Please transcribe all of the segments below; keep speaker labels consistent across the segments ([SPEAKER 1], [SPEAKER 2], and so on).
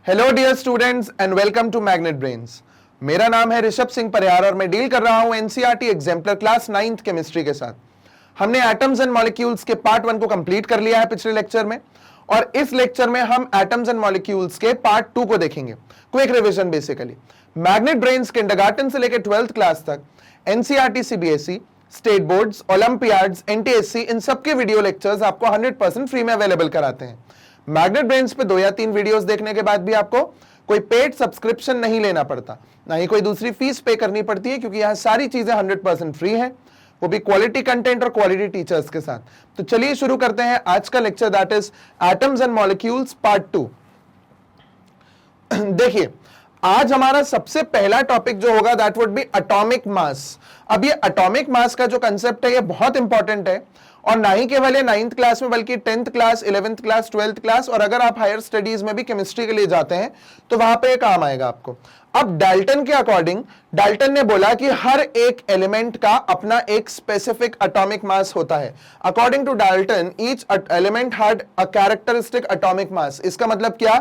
[SPEAKER 1] Hello dear students and welcome to Magnet Brains. मेरा नाम है ऋषभ सिंह परिहार और मैं डील कर रहा हूं NCERT exemplar class 9th chemistry के साथ। हमने एटम्स एंड मॉलिक्यूल्स के पार्ट 1 को कंप्लीट कर लिया है पिछले लेक्चर में, और इस लेक्चर में हम एटम्स एंड मॉलिक्यूल्स के पार्ट 2 को देखेंगे। Quick revision basically Magnet Brains kindergarten से लेकर 12th क्लास तक NCERT, CBSE, state boards, olympiads, NTSC, इन सबके वीडियो लेक्चर्स आपको 100% फ्री में अवेलेबल कराते हैं। मैग्नेट ब्रेन्स पे 2 या 3 वीडियोस देखने के बाद भी आपको कोई पेड सब्सक्रिप्शन नहीं लेना पड़ता, ना ही कोई दूसरी फीस पे करनी पड़ती है, क्योंकि यहाँ सारी चीजें 100% फ्री हैं, वो भी क्वालिटी कंटेंट और क्वालिटी टीचर्स के साथ। तो चलिए शुरू करते हैं आज का lecture, that is atoms and molecules part 2। देखिए, आज हमारा सबसे पहला टॉपिक जो होगा that would B atomic mass. अब ये एटॉमिक मास का जो कंसेप्ट है ये बहुत इंपॉर्टेंट है, और ना ही केवल 9th क्लास में बल्कि 10th class, 11th class, 12th class, और अगर आप हायर स्टडीज में भी केमिस्ट्री के लिए जाते हैं तो वहां पे काम आएगा आपको। अब डाल्टन के अकॉर्डिंग, डाल्टन ने बोला कि हर एक एलिमेंट का अपना एक स्पेसिफिक एटॉमिक मास होता है। According to Dalton each element had a characteristic atomic mass. इसका मतलब क्या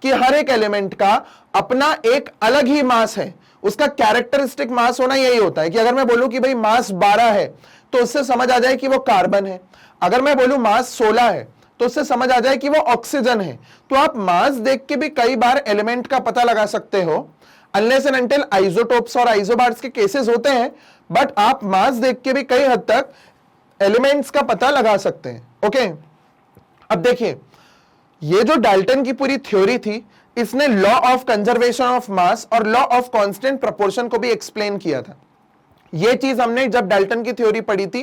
[SPEAKER 1] कि हर एक एलिमेंट का अपना एक अलग ही मास है, उसका कैरेक्टरिस्टिक मास होना यही होता है कि अगर मैं बोलूं कि भाई मास 12 है तो उससे समझ आ जाए कि वो कार्बन है, अगर मैं बोलूं मास 16 है तो उससे समझ आ जाए कि वो ऑक्सीजन है। तो आप मास देख के भी कई बार एलिमेंट का पता लगा सकते हो, अनलेस एंड अनटिल आइसोटोप्स और आइसोबार्स के केसेस होते हैं, बट आप मास देख के भी कई हद तक एलिमेंट्स का पता लगा सकते हैं। ओके, अब देखिए, ये जो डाल्टन की पूरी थ्योरी थी, इसने law of conservation of mass और लॉ ऑफ कांस्टेंट प्रोपोर्शन को भी एक्सप्लेन किया था। ये चीज हमने जब डाल्टन की थ्योरी पढ़ी थी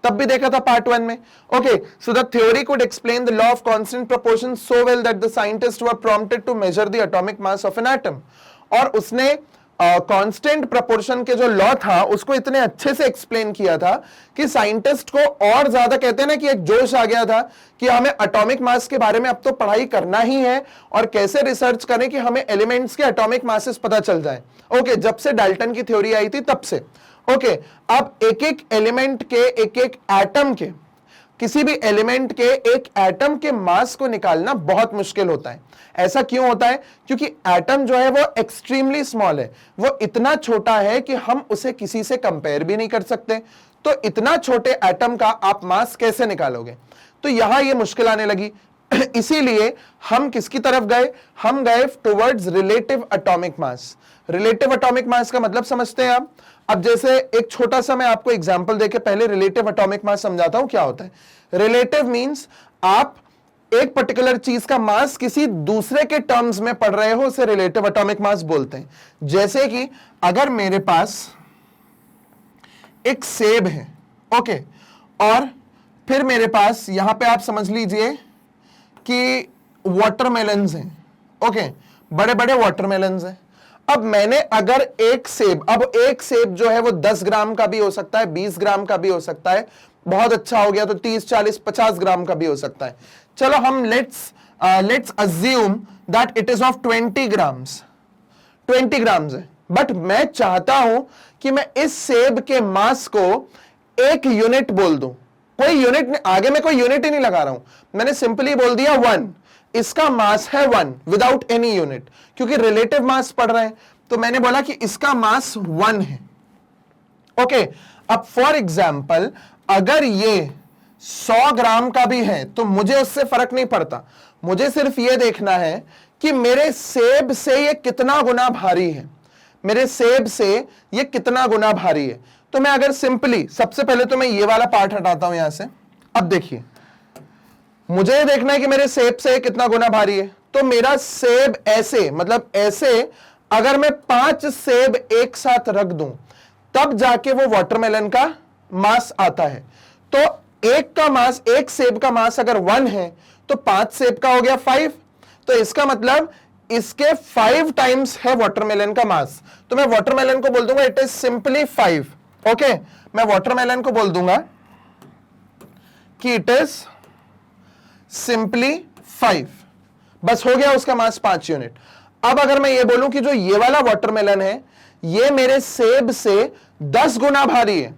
[SPEAKER 1] तब भी देखा था पार्ट 1 में। Okay, so the theory could explain the law of constant proportion so well that the scientist were prompted to measure the atomic mass of an atom. और उसने कांस्टेंट प्रोपोर्शन के जो लॉ था उसको इतने अच्छे से एक्सप्लेन किया था कि साइंटिस्ट को और ज्यादा, कहते हैं ना कि एक जोश आ गया था कि हमें एटॉमिक मास के बारे में अब तो पढ़ाई करना ही है, और कैसे रिसर्च करें कि हमें एलिमेंट्स के एटॉमिक मासेस पता चल जाए। ओके, जब से डाल्टन की थ्योरी आई थी तब से। ओके, अब एक एक एलिमेंट के, एक एक एटम के, किसी भी एलिमेंट के एक एटम के मास को निकालना बहुत मुश्किल होता है। ऐसा क्यों होता है? क्योंकि एटम जो है वो एक्सट्रीमली स्मॉल है, वो इतना छोटा है कि हम उसे किसी से कंपेयर भी नहीं कर सकते। तो इतना छोटे एटम का आप मास कैसे निकालोगे? तो यहां ये मुश्किल आने लगी। इसीलिए हम किसकी तरफ गए? हम गए towards relative atomic mass. Relative atomic mass का मतलब समझते हैं आप? अब जैसे एक छोटा सा मैं आपको एग्जांपल देके पहले रिलेटिव एटॉमिक मास समझाता हूं क्या होता है। रिलेटिव मींस आप एक पर्टिकुलर चीज का मास किसी दूसरे के टर्म्स में पढ़ रहे हो, उसे रिलेटिव एटॉमिक मास बोलते हैं। जैसे कि अगर मेरे पास एक सेब है, ओके, और फिर मेरे पास यहां पे आप समझ लीजिए कि वाटरमेलन्स हैं, ओके, बड़े बड़े वाटरमेलन्स हैं। अब मैंने अगर एक सेब, अब एक सेब जो है वो 10 ग्राम का भी हो सकता है, 20 ग्राम का भी हो सकता है, बहुत अच्छा हो गया तो 30, 40, 50 ग्राम का भी हो सकता है। चलो हम let's assume that it is of 20 grams, 20 grams है, बट मैं चाहता हूं कि मैं इस सेब के मास को एक यूनिट बोल दूं। कोई यूनिट, आगे मैं कोई यूनिट ही नहीं लगा रहा हूं, मैंने सिंपली बोल दिया 1, इसका मास है 1 विदाउट एनी यूनिट, क्योंकि रिलेटिव मास पढ़ रहे हैं। तो मैंने बोला कि इसका मास 1 है। ओके, अब फॉर एग्जाम्पल अगर ये 100 ग्राम का भी है तो मुझे उससे फर्क नहीं पड़ता, मुझे सिर्फ ये देखना है कि मेरे सेब से ये कितना गुना भारी है, मेरे सेब से ये कितना गुना भारी है। तो मैं अगर सिंपली, सबसे पहले तो मैं ये वाला पार्ट हटाता हूं यहां से। अब देखिए, मुझे ये देखना है कि मेरे सेब से कितना गुना भारी है। तो मेरा सेब ऐसे, मतलब ऐसे अगर मैं 5 सेब एक साथ रख दूं तब जाके वो वाटरमेलन का मास आता है। तो एक का मास, एक सेब का मास अगर 1 है तो 5 सेब का हो गया 5। तो इसका मतलब इसके 5 टाइम्स है वाटरमेलन का मास। तो मैं वाटरमेलन को बोल दूंगा इट इज सिंपली 5। ओके, मैं वाटरमेलन को बोल दूंगा कि इट इज सिंपली 5, बस हो गया, उसका मास 5 यूनिट। अब अगर मैं ये बोलूं कि जो ये वाला वाटरमेलन है ये मेरे सेब से 10 गुना भारी है,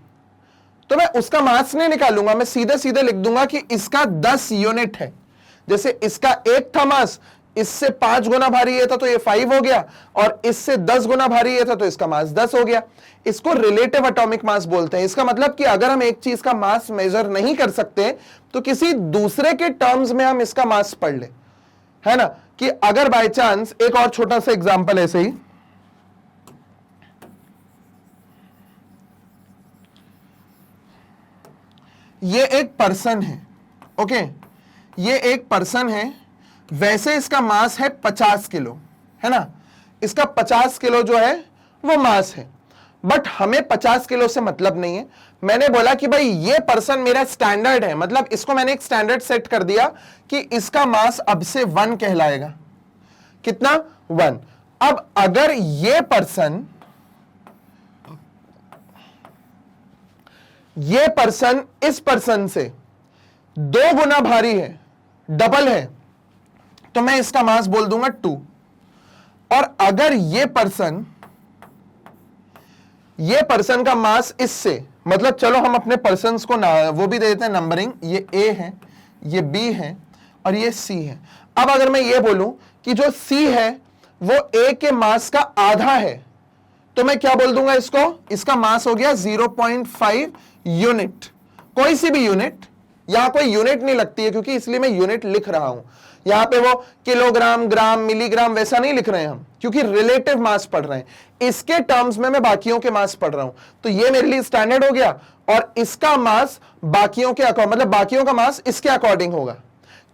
[SPEAKER 1] तो मैं उसका मास नहीं निकालूंगा, मैं सीधे सीधे लिख दूंगा कि इसका 10 यूनिट है। जैसे इसका 1 था मास, इससे 5 गुना भारी ये था तो ये 5 हो गया, और इससे 10 गुना भारी ये था तो इसका मास 10 हो गया। इसको रिलेटिव एटॉमिक मास बोलते हैं। इसका मतलब कि अगर हम एक चीज का मास मेजर नहीं कर सकते तो किसी दूसरे के टर्म्स में हम इसका मास पढ़ ले, है ना। कि अगर बाय चांस, एक और छोटा सा एग्जांपल ऐसे ही, ये एक पर्सन है, ओके, ये एक पर्सन है, वैसे इसका मास है 50 किलो, है ना। इसका 50 किलो जो है वो मास है, बट हमें 50 किलो से मतलब नहीं है। मैंने बोला कि भाई ये पर्सन मेरा स्टैंडर्ड है, मतलब इसको मैंने एक स्टैंडर्ड सेट कर दिया कि इसका मास अब से 1 कहलाएगा। कितना? 1। अब अगर ये पर्सन इस पर्सन से 2 गुना भारी है, डबल है, तो मैं इसका मास बोल दूंगा 2। और अगर ये पर्सन का मास इससे, मतलब चलो हम अपने पर्सन्स को वो भी दे देते हैं नंबरिंग, ये A है, ये B है और ये C है। अब अगर मैं ये बोलूं कि जो C है वो A के मास का आधा है, तो मैं क्या बोल दूंगा इसको? इसका मास हो गया 0.5 यूनिट। कोई सी भी यूनिट, यहां कोई यूनिट नहीं लगती है क्योंकि इसलिए मैं यूनिट लिख रहा हूं। यहां पे वो किलोग्राम, ग्राम, मिलीग्राम वैसा नहीं लिख रहे हैं हम, क्योंकि रिलेटिव मास पढ़ रहे हैं। इसके टर्म्स में मैं बाकियों के मास पढ़ रहा हूं, तो ये मेरे लिए स्टैंडर्ड हो गया, और इसका मास बाकियों के अकॉर्डिंग, मतलब बाकियों का मास इसके अकॉर्डिंग होगा।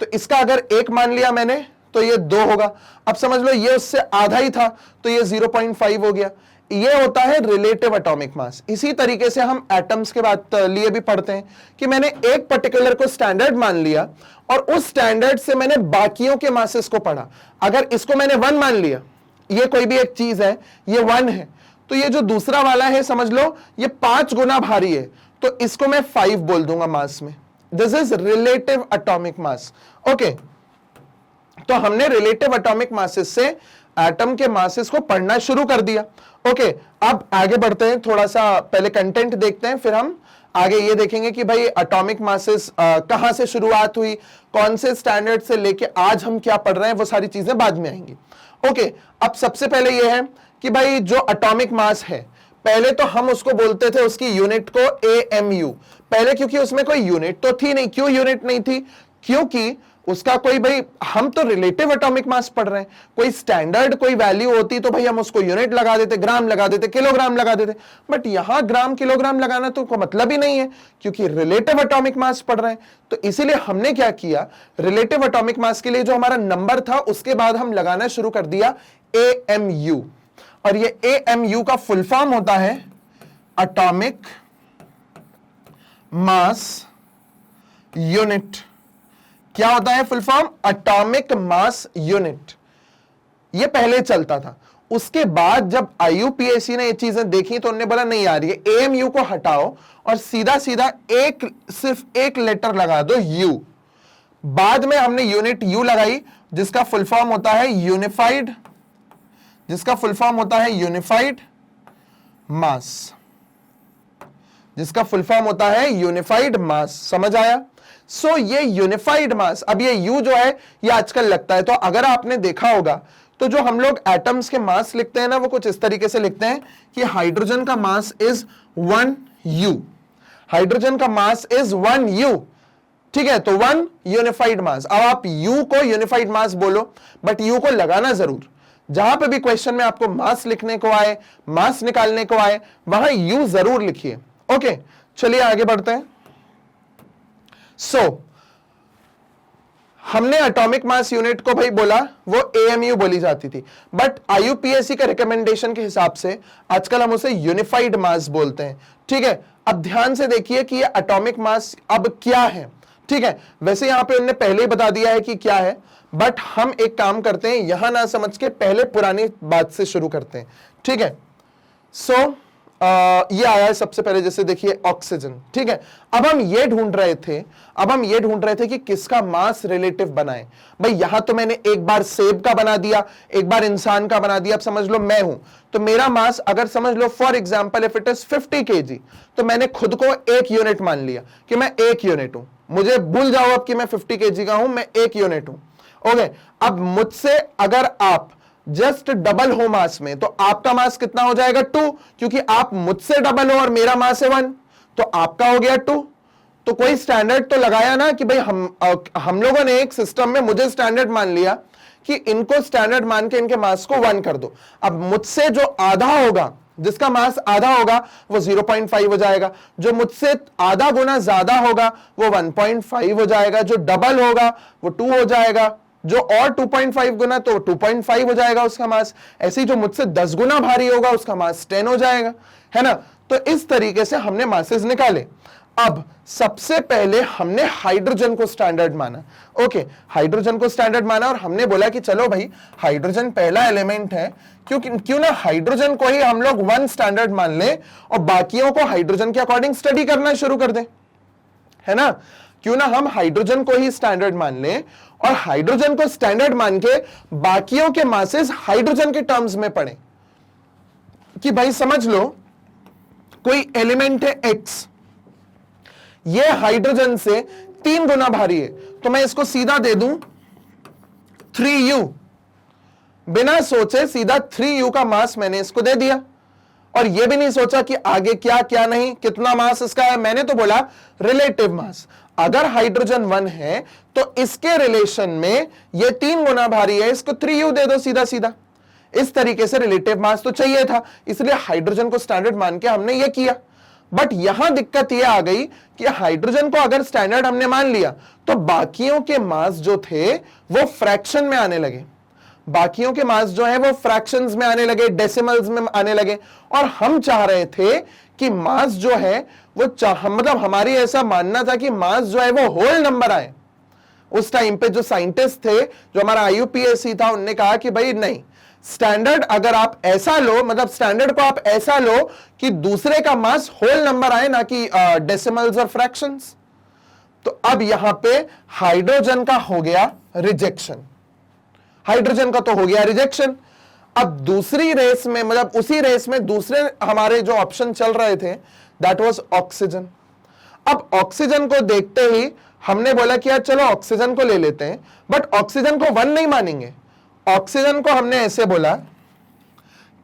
[SPEAKER 1] तो इसका अगर 1 मान लिया मैंने तो ये 2 होगा। अब समझ लो ये उससे आधा ही था तो ये 0.5 हो गया। ये होता है रिलेटिव एटॉमिक मास। इसी तरीके से हम एटम्स के बाद लिए भी पढ़ते हैं कि मैंने एक पर्टिकुलर को स्टैंडर्ड मान लिया और उस स्टैंडर्ड से मैंने बाकियों के मासेस को पढ़ा। अगर इसको मैंने 1 मान लिया, ये कोई भी एक चीज है, ये 1 है, तो ये जो दूसरा वाला है समझ लो ये 5 गुना भारी है, तो इसको मैं 5 बोल दूंगा मास में। This is relative atomic mass. Okay, तो हमने रिलेटिव एटॉमिक मासेस से एटम के मासेस को पढ़ना शुरू कर दिया। ओके, अब आगे बढ़ते हैं, थोड़ा सा पहले कंटेंट देखते हैं, फिर हम आगे ये देखेंगे कि भाई एटॉमिक मासेस कहां से शुरुआत हुई, कौन से स्टैंडर्ड से लेके आज हम क्या पढ़ रहे हैं, वो सारी चीजें बाद में आएंगी। ओके, अब सबसे पहले ये है कि भाई जो एटॉमिक मास है, पहले तो हम उसको बोलते थे उसकी यूनिट को AMU पहले, क्योंकि उसमें कोई यूनिट तो थी नहीं। क्यों यूनिट नहीं थी? क्योंकि उसका कोई, भाई हम तो रिलेटिव एटॉमिक मास पढ़ रहे हैं, कोई स्टैंडर्ड कोई वैल्यू होती तो भाई हम उसको यूनिट लगा देते, ग्राम लगा देते, किलोग्राम लगा देते, बट यहां ग्राम किलोग्राम लगाना तो कोई मतलब ही नहीं है क्योंकि रिलेटिव एटॉमिक मास पढ़ रहे हैं। तो इसीलिए हमने क्या किया, रिलेटिव एटॉमिक मास के लिए जो हमारा नंबर था उसके बाद हम लगाना शुरू कर दिया AMU, और ये AMU का फुल फॉर्म होता है एटॉमिक मास यूनिट। क्या होता है full form? Atomic mass unit. ये पहले चलता था। उसके बाद जब IUPAC ने ये चीजें देखी तो उन्होंने बोला नहीं यार, ये AMU को हटाओ और सीधा सीधा सिर्फ एक लेटर लगा दो U। बाद में हमने यूनिट U लगाई जिसका फुल फॉर्म होता है यूनिफाइड, जिसका फुल फॉर्म होता है यूनिफाइड मास, जिसका फुल फॉर्म होता है यूनिफाइड मास। समझ आया? सो ये यूनिफाइड मास, अब ये U जो है ये आजकल लगता है, तो अगर आपने देखा होगा तो जो हम लोग एटम्स के मास लिखते हैं ना, वो कुछ इस तरीके से लिखते हैं कि हाइड्रोजन का मास इज 1U, हाइड्रोजन का मास इज 1U, ठीक है, तो 1 यूनिफाइड मास। अब आप U को यूनिफाइड मास बोलो, बट U को लगाना जरूर, जहां पे भी क्वेश्चन में आपको मास लिखने को आए, मास निकालने को आए, वहां U जरूर लिखिए। ओके, चलिए आगे बढ़ते हैं। सो हमने एटॉमिक मास यूनिट को भाई बोला वो AMU बोली जाती थी, बट IUPAC के रिकमेंडेशन के हिसाब से आजकल हम उसे यूनिफाइड मास बोलते हैं। ठीक है, अब ध्यान से देखिए कि ये एटॉमिक मास अब क्या है। ठीक है, वैसे यहां पे उन्होंने पहले ही बता दिया है कि क्या है, बट हम एक काम करते हैं, यहां ना समझ के पहले पुरानी बात से शुरू करते हैं। ठीक है, सो ये आया है सबसे पहले, जैसे देखिए ऑक्सीजन। ठीक है, अब हम ये ढूंढ रहे थे कि किसका मास रिलेटिव बनाए। भाई यहां तो मैंने एक बार सेब का बना दिया, एक बार इंसान का बना दिया। अब समझ लो मैं हूं, तो मेरा मास अगर समझ लो for example if it is 50 kg, तो मैंने खुद को 1 यूनिट मान लिया कि मैं 1 यूनिट हूं। मुझे भूल जाओ अब कि मैं 50 kg का हूं, मैं 1 यूनिट हूं। ओके, अब मुझसे अगर आप जस्ट डबल हो मास में, तो आपका मास कितना हो जाएगा 2, क्योंकि आप मुझसे डबल हो और मेरा मास है 1, तो आपका हो गया 2। तो कोई स्टैंडर्ड तो लगाया ना कि भाई हम लोगों ने एक सिस्टम में मुझे स्टैंडर्ड मान लिया कि इनको स्टैंडर्ड मान के इनके मास को 1 कर दो। अब मुझसे जो आधा होगा, जिसका मास आधा होगा, वो 0.5 हो जाएगा, जो मुझसे आधा गुना ज्यादा होगा वो 1.5 हो जाएगा, जो डबल होगा वो 2 हो जाएगा, जो और 2.5 गुना तो 2.5 हो जाएगा उसका मास। ऐसे ही जो मुझसे 10 गुना भारी होगा उसका मास 10 हो जाएगा, है ना। तो इस तरीके से हमने मासेस निकाले। अब सबसे पहले हमने हाइड्रोजन को स्टैंडर्ड माना। ओके, हाइड्रोजन को स्टैंडर्ड माना और हमने बोला कि चलो भाई हाइड्रोजन पहला एलिमेंट है, क्यों ना हाइड्रोजन को ही हम लोग 1 स्टैंडर्ड मान लें और बाकियों को हाइड्रोजन के अकॉर्डिंग स्टडी करना शुरू कर दें, है ना। क्यों ना हम हाइड्रोजन को ही स्टैंडर्ड मान लें और हाइड्रोजन को स्टैंडर्ड मान के बाकियों के मासेस हाइड्रोजन के टर्म्स में पढ़ें। कि भाई समझ लो कोई एलिमेंट है X, ये हाइड्रोजन से 3 गुना भारी है, तो मैं इसको सीधा दे दूं 3U, बिना सोचे सीधा 3U का मास मैंने इसको दे दिया, और यह भी नहीं सोचा कि आगे क्या क्या नहीं, कितना मास इसका है। मैंने तो बोला रिलेटिव मास, अगर हाइड्रोजन 1 है तो इसके रिलेशन में ये 3 गुना भारी है, इसको 3U दे दो सीधा सीधा। इस तरीके से रिलेटिव मास तो चाहिए था, इसलिए हाइड्रोजन को स्टैंडर्ड मान के हमने ये किया। बट यहां दिक्कत यह आ गई कि हाइड्रोजन को अगर स्टैंडर्ड हमने मान लिया तो बाकियों के मास जो थे वो फ्रैक्शन में आने लगे, बाकियों के मास जो है वो फ्रैक्शंस में आने लगे, डेसिमल्स में आने लगे। और हम चाह रहे थे कि मास जो है वो मतलब हमारी ऐसा मानना था कि मास जो है वो होल नंबर आए। उस टाइम पे जो साइंटिस्ट थे, जो हमारा IUPAC था, उनने कहा कि भाई नहीं, स्टैंडर्ड अगर आप ऐसा लो, मतलब स्टैंडर्ड को आप ऐसा लो कि दूसरे का मास होल नंबर आए, ना कि डेसिमल्स और फ्रैक्शंस। तो अब यहां पे हाइड्रोजन का हो गया रिजेक्शन, हाइड्रोजन का तो हो गया रिजेक्शन। अब दूसरी रेस में, मतलब उसी रेस में दूसरे हमारे जो ऑप्शन चल रहे थे, दैट वाज ऑक्सीजन। अब ऑक्सीजन को देखते ही हमने बोला कि यार चलो ऑक्सीजन को ले लेते हैं, बट ऑक्सीजन को 1 नहीं मानेंगे। ऑक्सीजन को हमने ऐसे बोला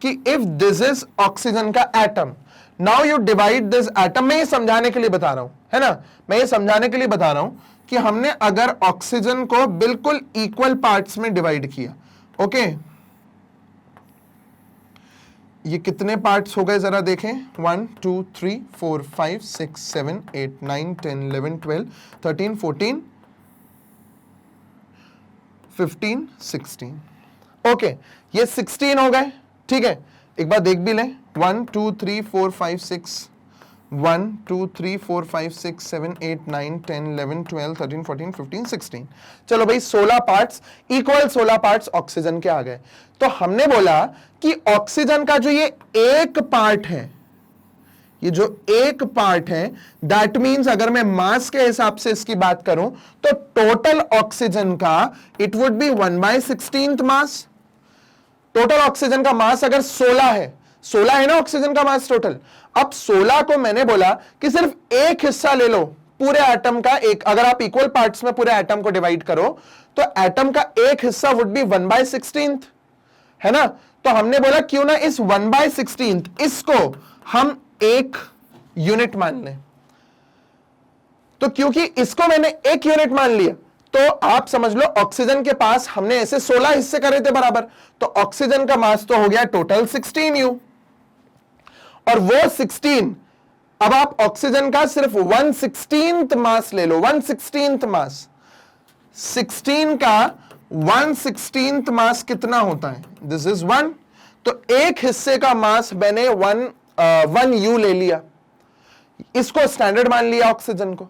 [SPEAKER 1] कि इफ दिस इज ऑक्सीजन का atom, now you divide this atom. मैं ये समझाने के लिए बता रहा हूं, है ना, मैं ये समझाने के लिए बता रहा हूं कि हमने अगर ऑक्सीजन को बिल्कुल इक्वल पार्ट्स में डिवाइड किया, ओके, ये कितने पार्ट्स हो गए जरा देखें, 1 2 3 4 5 6 7 8 9 10 11 12 13 14 15 16, ओके, ये 16 हो गए। ठीक है, एक बार देख भी लें, 1 2 3 4 5 6 1 2 3 4 5 6 7 8 9 10 11 12 13 14 15 16। चलो भाई 16 पार्ट्स, इक्वल 16 पार्ट्स ऑक्सीजन के आ गए। तो हमने बोला कि ऑक्सीजन का जो ये एक पार्ट है, ये जो एक पार्ट है, दैट मींस अगर मैं मास के हिसाब से इसकी बात करूं तो टोटल ऑक्सीजन का it would be 1/16 mass. Total oxygen का मास अगर 16 है, 16 है ना ऑक्सीजन का मास टोटल। अब 16 को मैंने बोला कि सिर्फ एक हिस्सा ले लो पूरे एटम का, एक, अगर आप इक्वल पार्ट्स में पूरे एटम को डिवाइड करो तो एटम का एक हिस्सा वुड बी 1/16, है ना। तो हमने बोला क्यों ना इस 1/16 इसको हम एक यूनिट मान लें। तो क्योंकि इसको मैंने एक यूनिट मान लिया, तो आप समझ लो ऑक्सीजन के पास हमने ऐसे 16 हिस्से करे थे बराबर, तो ऑक्सीजन का मास तो हो गया टोटल 16U, और वो 16, अब आप ऑक्सीजन का सिर्फ 1/16 मास ले लो, 1/16 मास, 16 का 1/16 मास कितना होता है, दिस इज 1। तो एक हिस्से का मास मैंने 1U ले लिया, इसको स्टैंडर्ड मान लिया ऑक्सीजन को।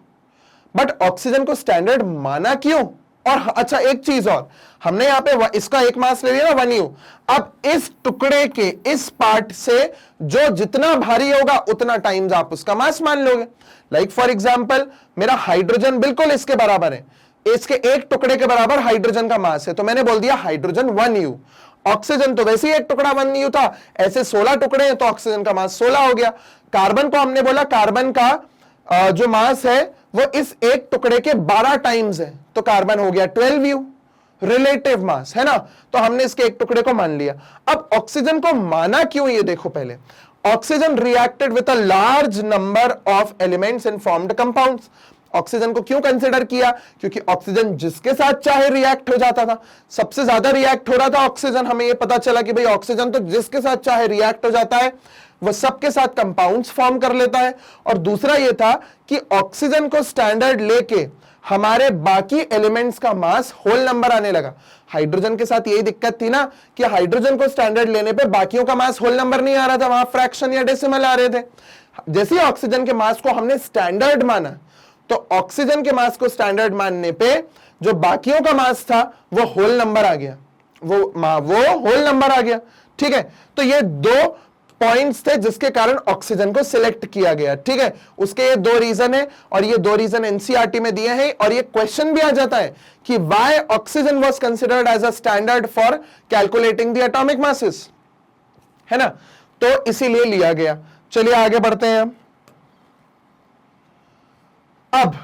[SPEAKER 1] बट ऑक्सीजन को स्टैंडर्ड माना क्यों? और अच्छा एक चीज और, हमने यहां पे इसका एक मास ले लिया ना 1U, अब इस टुकड़े के इस पार्ट से जो जितना भारी होगा उतना टाइम्स आप उसका मास मान लोगे। लाइक फॉर एग्जांपल मेरा हाइड्रोजन बिल्कुल इसके बराबर है, इसके एक टुकड़े के बराबर हाइड्रोजन का मास है, तो मैंने बोल दिया हाइड्रोजन 1U। ऑक्सीजन तो वैसे ही एक टुकड़ा 1U था, ऐसे 16 टुकड़े हैं तो ऑक्सीजन का मास 16 हो गया। कार्बन को हमने बोला कार्बन का जो मास है वो इस एक टुकड़े के 12 टाइम्स है, तो कार्बन हो गया 12U। रिलेटिव मास, है ना। तो हमने इसके एक टुकड़े को मान लिया। अब ऑक्सीजन को माना क्यों, ये देखो पहले। Oxygen reacted with a large number of elements and formed compounds. Oxygen को क्यों कंसिडर किया, क्योंकि ऑक्सीजन जिसके साथ चाहे रिएक्ट हो जाता था, सबसे ज्यादा रिएक्ट हो रहा था ऑक्सीजन। हमें ये पता चला कि भाई ऑक्सीजन तो जिसके साथ चाहे रिएक्ट हो जाता है, वह सबके साथ कंपाउंड्स फॉर्म कर लेता है। और दूसरा यह था कि ऑक्सीजन को स्टैंडर्ड लेके हमारे बाकी एलिमेंट्स का मास होल नंबर आने लगा। हाइड्रोजन के साथ यही दिक्कत थी ना कि हाइड्रोजन को स्टैंडर्ड लेने पे बाकियों का मास होल नंबर नहीं आ रहा था, वहां फ्रैक्शन या डेसिमल आ रहे थे। जैसे ही ऑक्सीजन के मास को हमने स्टैंडर्ड माना, तो ऑक्सीजन के मास को स्टैंडर्ड मानने पे जो बाकियों का मास था वो होल नंबर आ गया, वो होल नंबर आ गया। ठीक है, तो ये दो पॉइंट्स थे जिसके कारण ऑक्सीजन को सिलेक्ट किया गया। ठीक है, उसके ये दो रीजन है और ये दो रीजन एनसीईआरटी में दिए हैं। और ये क्वेश्चन भी आ जाता है कि why oxygen was considered as a standard for calculating the atomic masses, है ना। तो इसीलिए लिया गया। चलिए आगे बढ़ते हैं। अब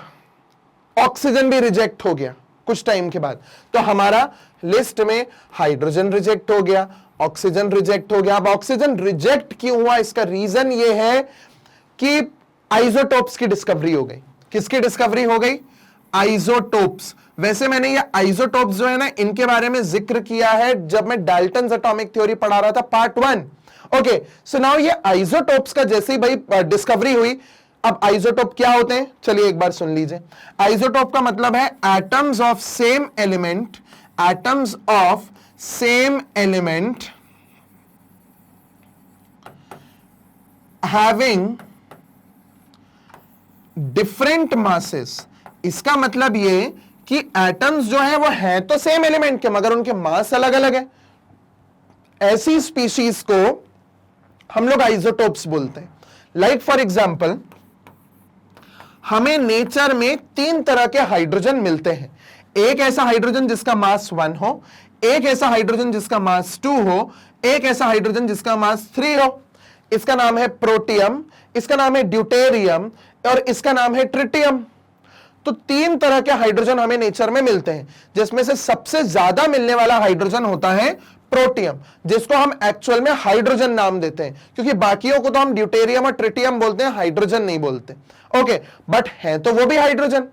[SPEAKER 1] ऑक्सीजन भी रिजेक्ट हो गया कुछ टाइम के बाद, तो हमारा लिस्ट में हाइड्रोजन रिजेक्ट हो गया, ऑक्सीजन रिजेक्ट हो गया। अब ऑक्सीजन रिजेक्ट क्यों हुआ, इसका रीजन ये है कि आइसोटोप्स की डिस्कवरी हो गई। किसकी डिस्कवरी हो गई, आइसोटोप्स। वैसे मैंने ये आइसोटोप्स जो है ना, इनके बारे में जिक्र किया है जब मैं डाल्टन्स एटॉमिक थ्योरी पढ़ा रहा था, पार्ट 1। ओके, सो नाउ ये आइसोटोप्स का जैसे ही भाई डिस्कवरी हुई। अब आइसोटोप क्या होते हैं, चलिए एक बार सुन लीजिए। आइसोटोप का मतलब है atoms of same element, atoms of same element having different masses. इसका मतलब ये कि एटम्स जो है वो है तो सेम एलिमेंट के, मगर उनके मास अलग अलग है। ऐसी स्पीशीज को हम लोग आइसोटोप्स बोलते हैं। लाइक फॉर एग्जाम्पल, हमें नेचर में 3 तरह के हाइड्रोजन मिलते हैं। एक ऐसा हाइड्रोजन जिसका मास 1 हो, एक ऐसा हाइड्रोजन जिसका मास 2 हो, एक ऐसा हाइड्रोजन जिसका मास 3 हो। इसका नाम है प्रोटियम, इसका नाम है ड्यूटेरियम और इसका नाम है ट्रिटियम। तो 3 तरह के हाइड्रोजन हमें नेचर में मिलते हैं, जिसमें से सबसे ज्यादा मिलने वाला हाइड्रोजन होता है प्रोटियम, जिसको हम एक्चुअल में हाइड्रोजन नाम देते हैं, क्योंकि बाकियों को तो हम ड्यूटेरियम और ट्रिटियम बोलते हैं, हाइड्रोजन नहीं बोलते। ओके, बट है तो वो भी हाइड्रोजन,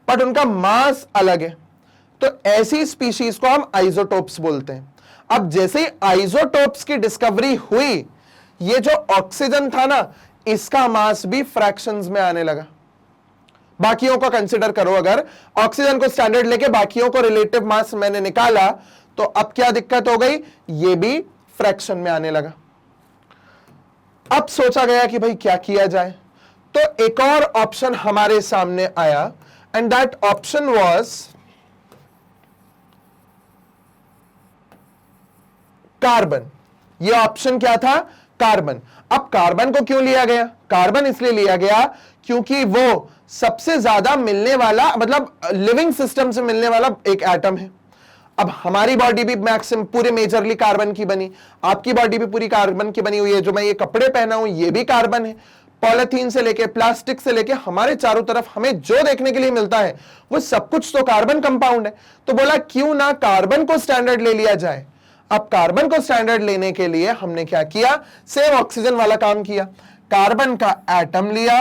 [SPEAKER 1] बट उनका मास अलग है। तो ऐसी स्पीशीज को हम आइसोटोप्स बोलते हैं। अब जैसे ही आइसोटोप्स की डिस्कवरी हुई, ये जो ऑक्सीजन था ना, इसका मास भी फ्रैक्शंस में आने लगा। बाकियों को कंसिडर करो, अगर ऑक्सीजन को स्टैंडर्ड लेके बाकियों को रिलेटिव मास मैंने निकाला, तो अब क्या दिक्कत हो गई, ये भी फ्रैक्शन में आने लगा। अब सोचा गया कि भाई क्या किया जाए, तो एक और ऑप्शन हमारे सामने आया, and that option was carbon. ये ऑप्शन क्या था, कार्बन। अब कार्बन को क्यों लिया गया, कार्बन इसलिए लिया गया क्योंकि वो सबसे ज्यादा मिलने वाला, मतलब लिविंग सिस्टम से मिलने वाला एक एटम है। अब हमारी बॉडी भी मैक्सिमम पूरे मेजरली कार्बन की बनी, आपकी बॉडी भी पूरी कार्बन की बनी हुई है। जो मैं ये कपड़े पहना हूं ये भी कार्बन है। पॉलिथीन से लेके प्लास्टिक से लेके हमारे चारों तरफ हमें जो देखने के लिए मिलता है वो सब कुछ तो कार्बन कंपाउंड है। तो बोला क्यों ना कार्बन को स्टैंडर्ड ले लिया जाए। अब कार्बन को स्टैंडर्ड लेने के लिए हमने क्या किया, सेम ऑक्सीजन वाला काम किया। कार्बन का एटम लिया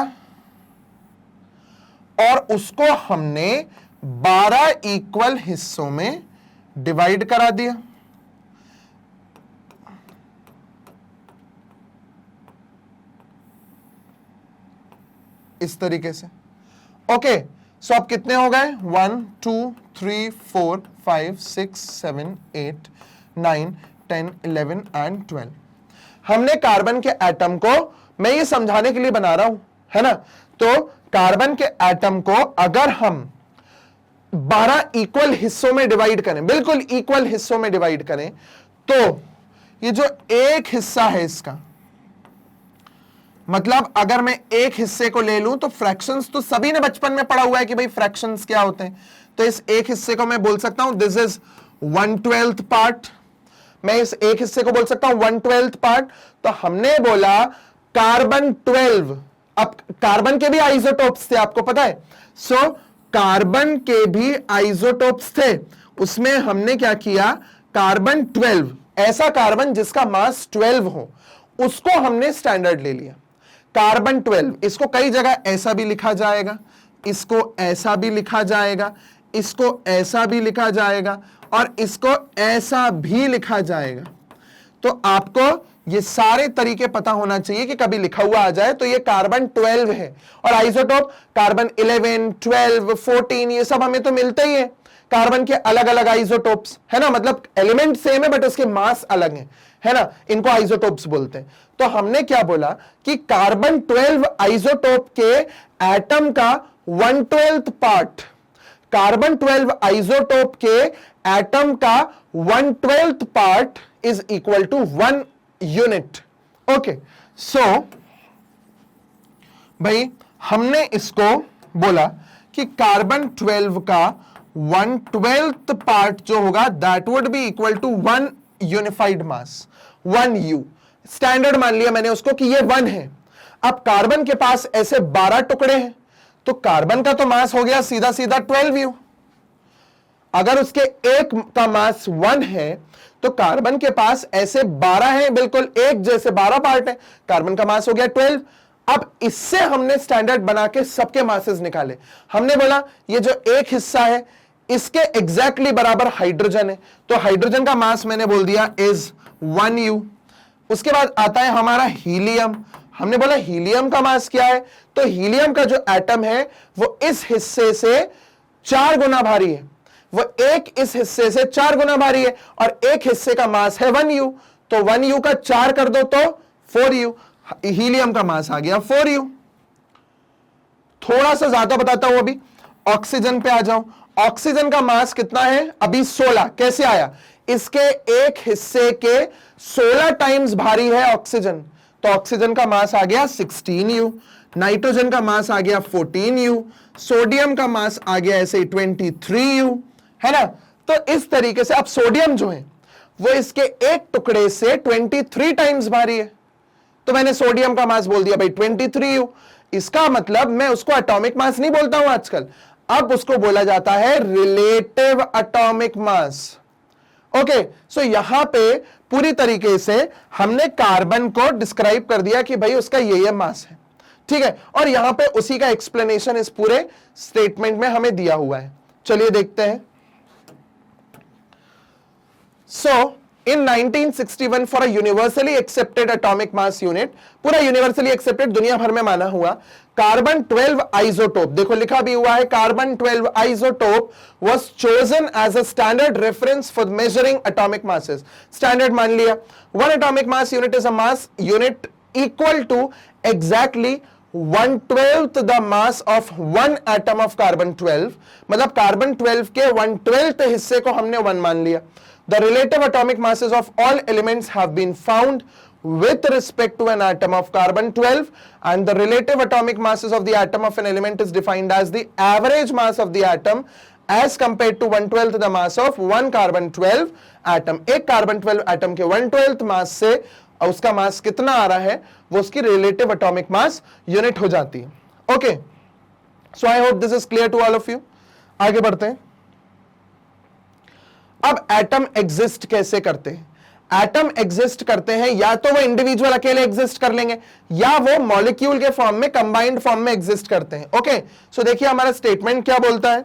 [SPEAKER 1] और उसको हमने 12 इक्वल हिस्सों में डिवाइड करा दिया। इस तरीके से। ओके, सो अब कितने हो गए, 1 2 3 4 5 6 7 8 9 10 11 एंड 12। हमने कार्बन के एटम को, मैं ये समझाने के लिए बना रहा हूं, है ना। तो कार्बन के एटम को अगर हम 12 इक्वल हिस्सों में डिवाइड करें, बिल्कुल इक्वल हिस्सों में डिवाइड करें, तो ये जो एक हिस्सा है इसका, मतलब अगर मैं एक हिस्से को ले लूं तो फ्रैक्शंस तो सभी ने बचपन में पढ़ा हुआ है कि भाई फ्रैक्शंस क्या होते हैं। तो इस एक हिस्से को मैं बोल सकता हूं दिस इज 1/12 पार्ट। मैं इस एक हिस्से को बोल सकता हूं 1/12 पार्ट। तो हमने बोला कार्बन 12। अब कार्बन के भी आइसोटोप्स थे, आपको पता है। सो कार्बन के भी आइसोटोप्स थे, उसमें हमने क्या किया, कार्बन 12, ऐसा कार्बन जिसका मास 12 हो, उसको हमने स्टैंडर्ड ले लिया। कार्बन 12, इसको कई जगह ऐसा भी लिखा जाएगा, इसको ऐसा भी लिखा जाएगा, इसको ऐसा भी लिखा जाएगा, और इसको ऐसा भी लिखा जाएगा। तो आपको ये सारे तरीके पता होना चाहिए कि कभी लिखा हुआ आ जाए तो ये कार्बन 12 है। और आइसोटोप कार्बन 11, 12, 14 ये सब हमें तो मिलते ही है। कार्बन के अलग अलग आइसोटोप्स है ना, मतलब एलिमेंट सेम है बट उसके मास अलग है ना, इनको आइसोटोप्स बोलते हैं। तो हमने क्या बोला कि कार्बन 12 आइसोटोप के एटम का 1/12 पार्ट, कार्बन 12 आइसोटोप के एटम का 1/12 part is equal to 1 unit. Okay, so भाई हमने इसको बोला कि कार्बन 12 का 1/12 पार्ट जो होगा that would be equal to 1 unified mass, 1 U। Standard मान लिया मैंने उसको कि ये 1 है। अब कार्बन के पास ऐसे 12 टुकड़े हैं, तो कार्बन का तो मास हो गया सीधा सीधा 12 U। अगर उसके एक का मास 1 है तो कार्बन के पास ऐसे 12 है, बिल्कुल एक जैसे 12 पार्ट है, कार्बन का मास हो गया 12। अब इससे हमने स्टैंडर्ड बना के सबके मासेस निकाले। हमने बोला ये जो एक हिस्सा है इसके एग्जैक्टली बराबर हाइड्रोजन है, तो हाइड्रोजन का मास मैंने बोल दिया इज 1 U। उसके बाद आता है हमारा हीलियम। हमने बोला हीलियम का मास क्या है, तो हीलियम का जो एटम है वो इस हिस्से से 4 गुना भारी है, वो एक इस हिस्से से 4 गुना भारी है, और एक हिस्से का मास है 1 U। तो 1 U का 4 कर दो तो 4 U। हीलियम का मास आ गया 4 U। थोड़ा सा ज्यादा बताता हूं अभी, ऑक्सीजन पे आ जाओ। ऑक्सीजन का मास कितना है अभी 16। कैसे आया, इसके एक हिस्से के 16 टाइम्स भारी है ऑक्सीजन, तो ऑक्सीजन का मास आ गया 16 U। नाइट्रोजन का मास आ गया 14 U। सोडियम का मास आ गया ऐसे 23 U, है ना। तो इस तरीके से अब सोडियम जो है वो इसके एक टुकड़े से 23 टाइम्स भारी है, तो मैंने सोडियम का मास बोल दिया भाई 23 U। इसका मतलब मैं उसको एटॉमिक मास नहीं बोलता हूं आजकल, अब उसको बोला जाता है रिलेटिव एटॉमिक मास। ओके, सो यहां पे पूरी तरीके से हमने कार्बन को डिस्क्राइब कर दिया कि भाई उसका ये मास है, ठीक है। और यहां पे उसी का एक्सप्लेनेशन इस पूरे स्टेटमेंट में हमें दिया हुआ है। चलिए देखते हैं। सो इन 1961 for a universally accepted atomic mass unit, पूरा यूनिवर्सली एक्सेप्टेड दुनिया भर में माना हुआ कार्बन 12 आइसोटोप, देखो लिखा भी हुआ है carbon 12 isotope was chosen as a standard reference for measuring atomic masses. Standard मान लिया, one atomic mass unit is a mass unit equal to exactly 1/12 the mass of one atom of carbon 12, मतलब carbon 12 के 1/12 हिस्से को हमने 1 मान लिया। The relative atomic masses of all elements have been found with respect to an atom of carbon 12, and the relative atomic masses of the atom of an element is defined as the average mass of the atom as compared to 1/12 the mass of one carbon 12 atom। एक carbon 12 atom के 1/12 मास से उसका मास कितना आ रहा है वो उसकी relative atomic mass unit हो जाती है। Okay, so I hope this is clear to all of you। आगे बढ़ते हैं। अब एटम एग्जिस्ट कैसे करते हैं? एटम एग्जिस्ट करते हैं या तो वो इंडिविजुअल अकेले एग्जिस्ट कर लेंगे या वो मॉलिक्यूल के फॉर्म में, कंबाइंड फॉर्म में एग्जिस्ट करते हैं। ओके, सो देखिए हमारा स्टेटमेंट क्या बोलता है,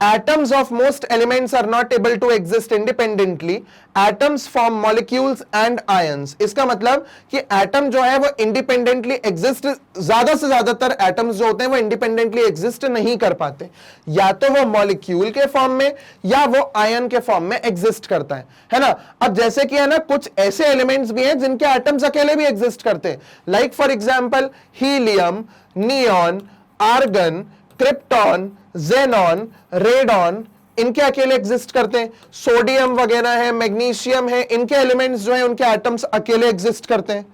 [SPEAKER 1] atoms of most elements are not able to exist independently, atoms form molecules and ions। इसका मतलब कि एटम जो है वो इंडिपेंडेंटली एग्जिस्ट, ज्यादा से ज्यादातर एटम्स जो होते हैं वो इंडिपेंडेंटली एग्जिस्ट नहीं कर पाते, या तो वो मॉलिक्यूल के फॉर्म में या वो आयन के फॉर्म में एग्जिस्ट करता है ना। अब जैसे कि है ना, कुछ ऐसे एलिमेंट्स भी हैं जिनके एटम्स अकेले भी एग्जिस्ट करते हैं, like for example helium, neon, argon, krypton, xenon, radon, इनके अकेले एग्जिस्ट करते हैं। सोडियम वगैरह है, मैग्नीशियम है, इनके एलिमेंट्स जो हैं उनके एटम्स अकेले एग्जिस्ट करते हैं।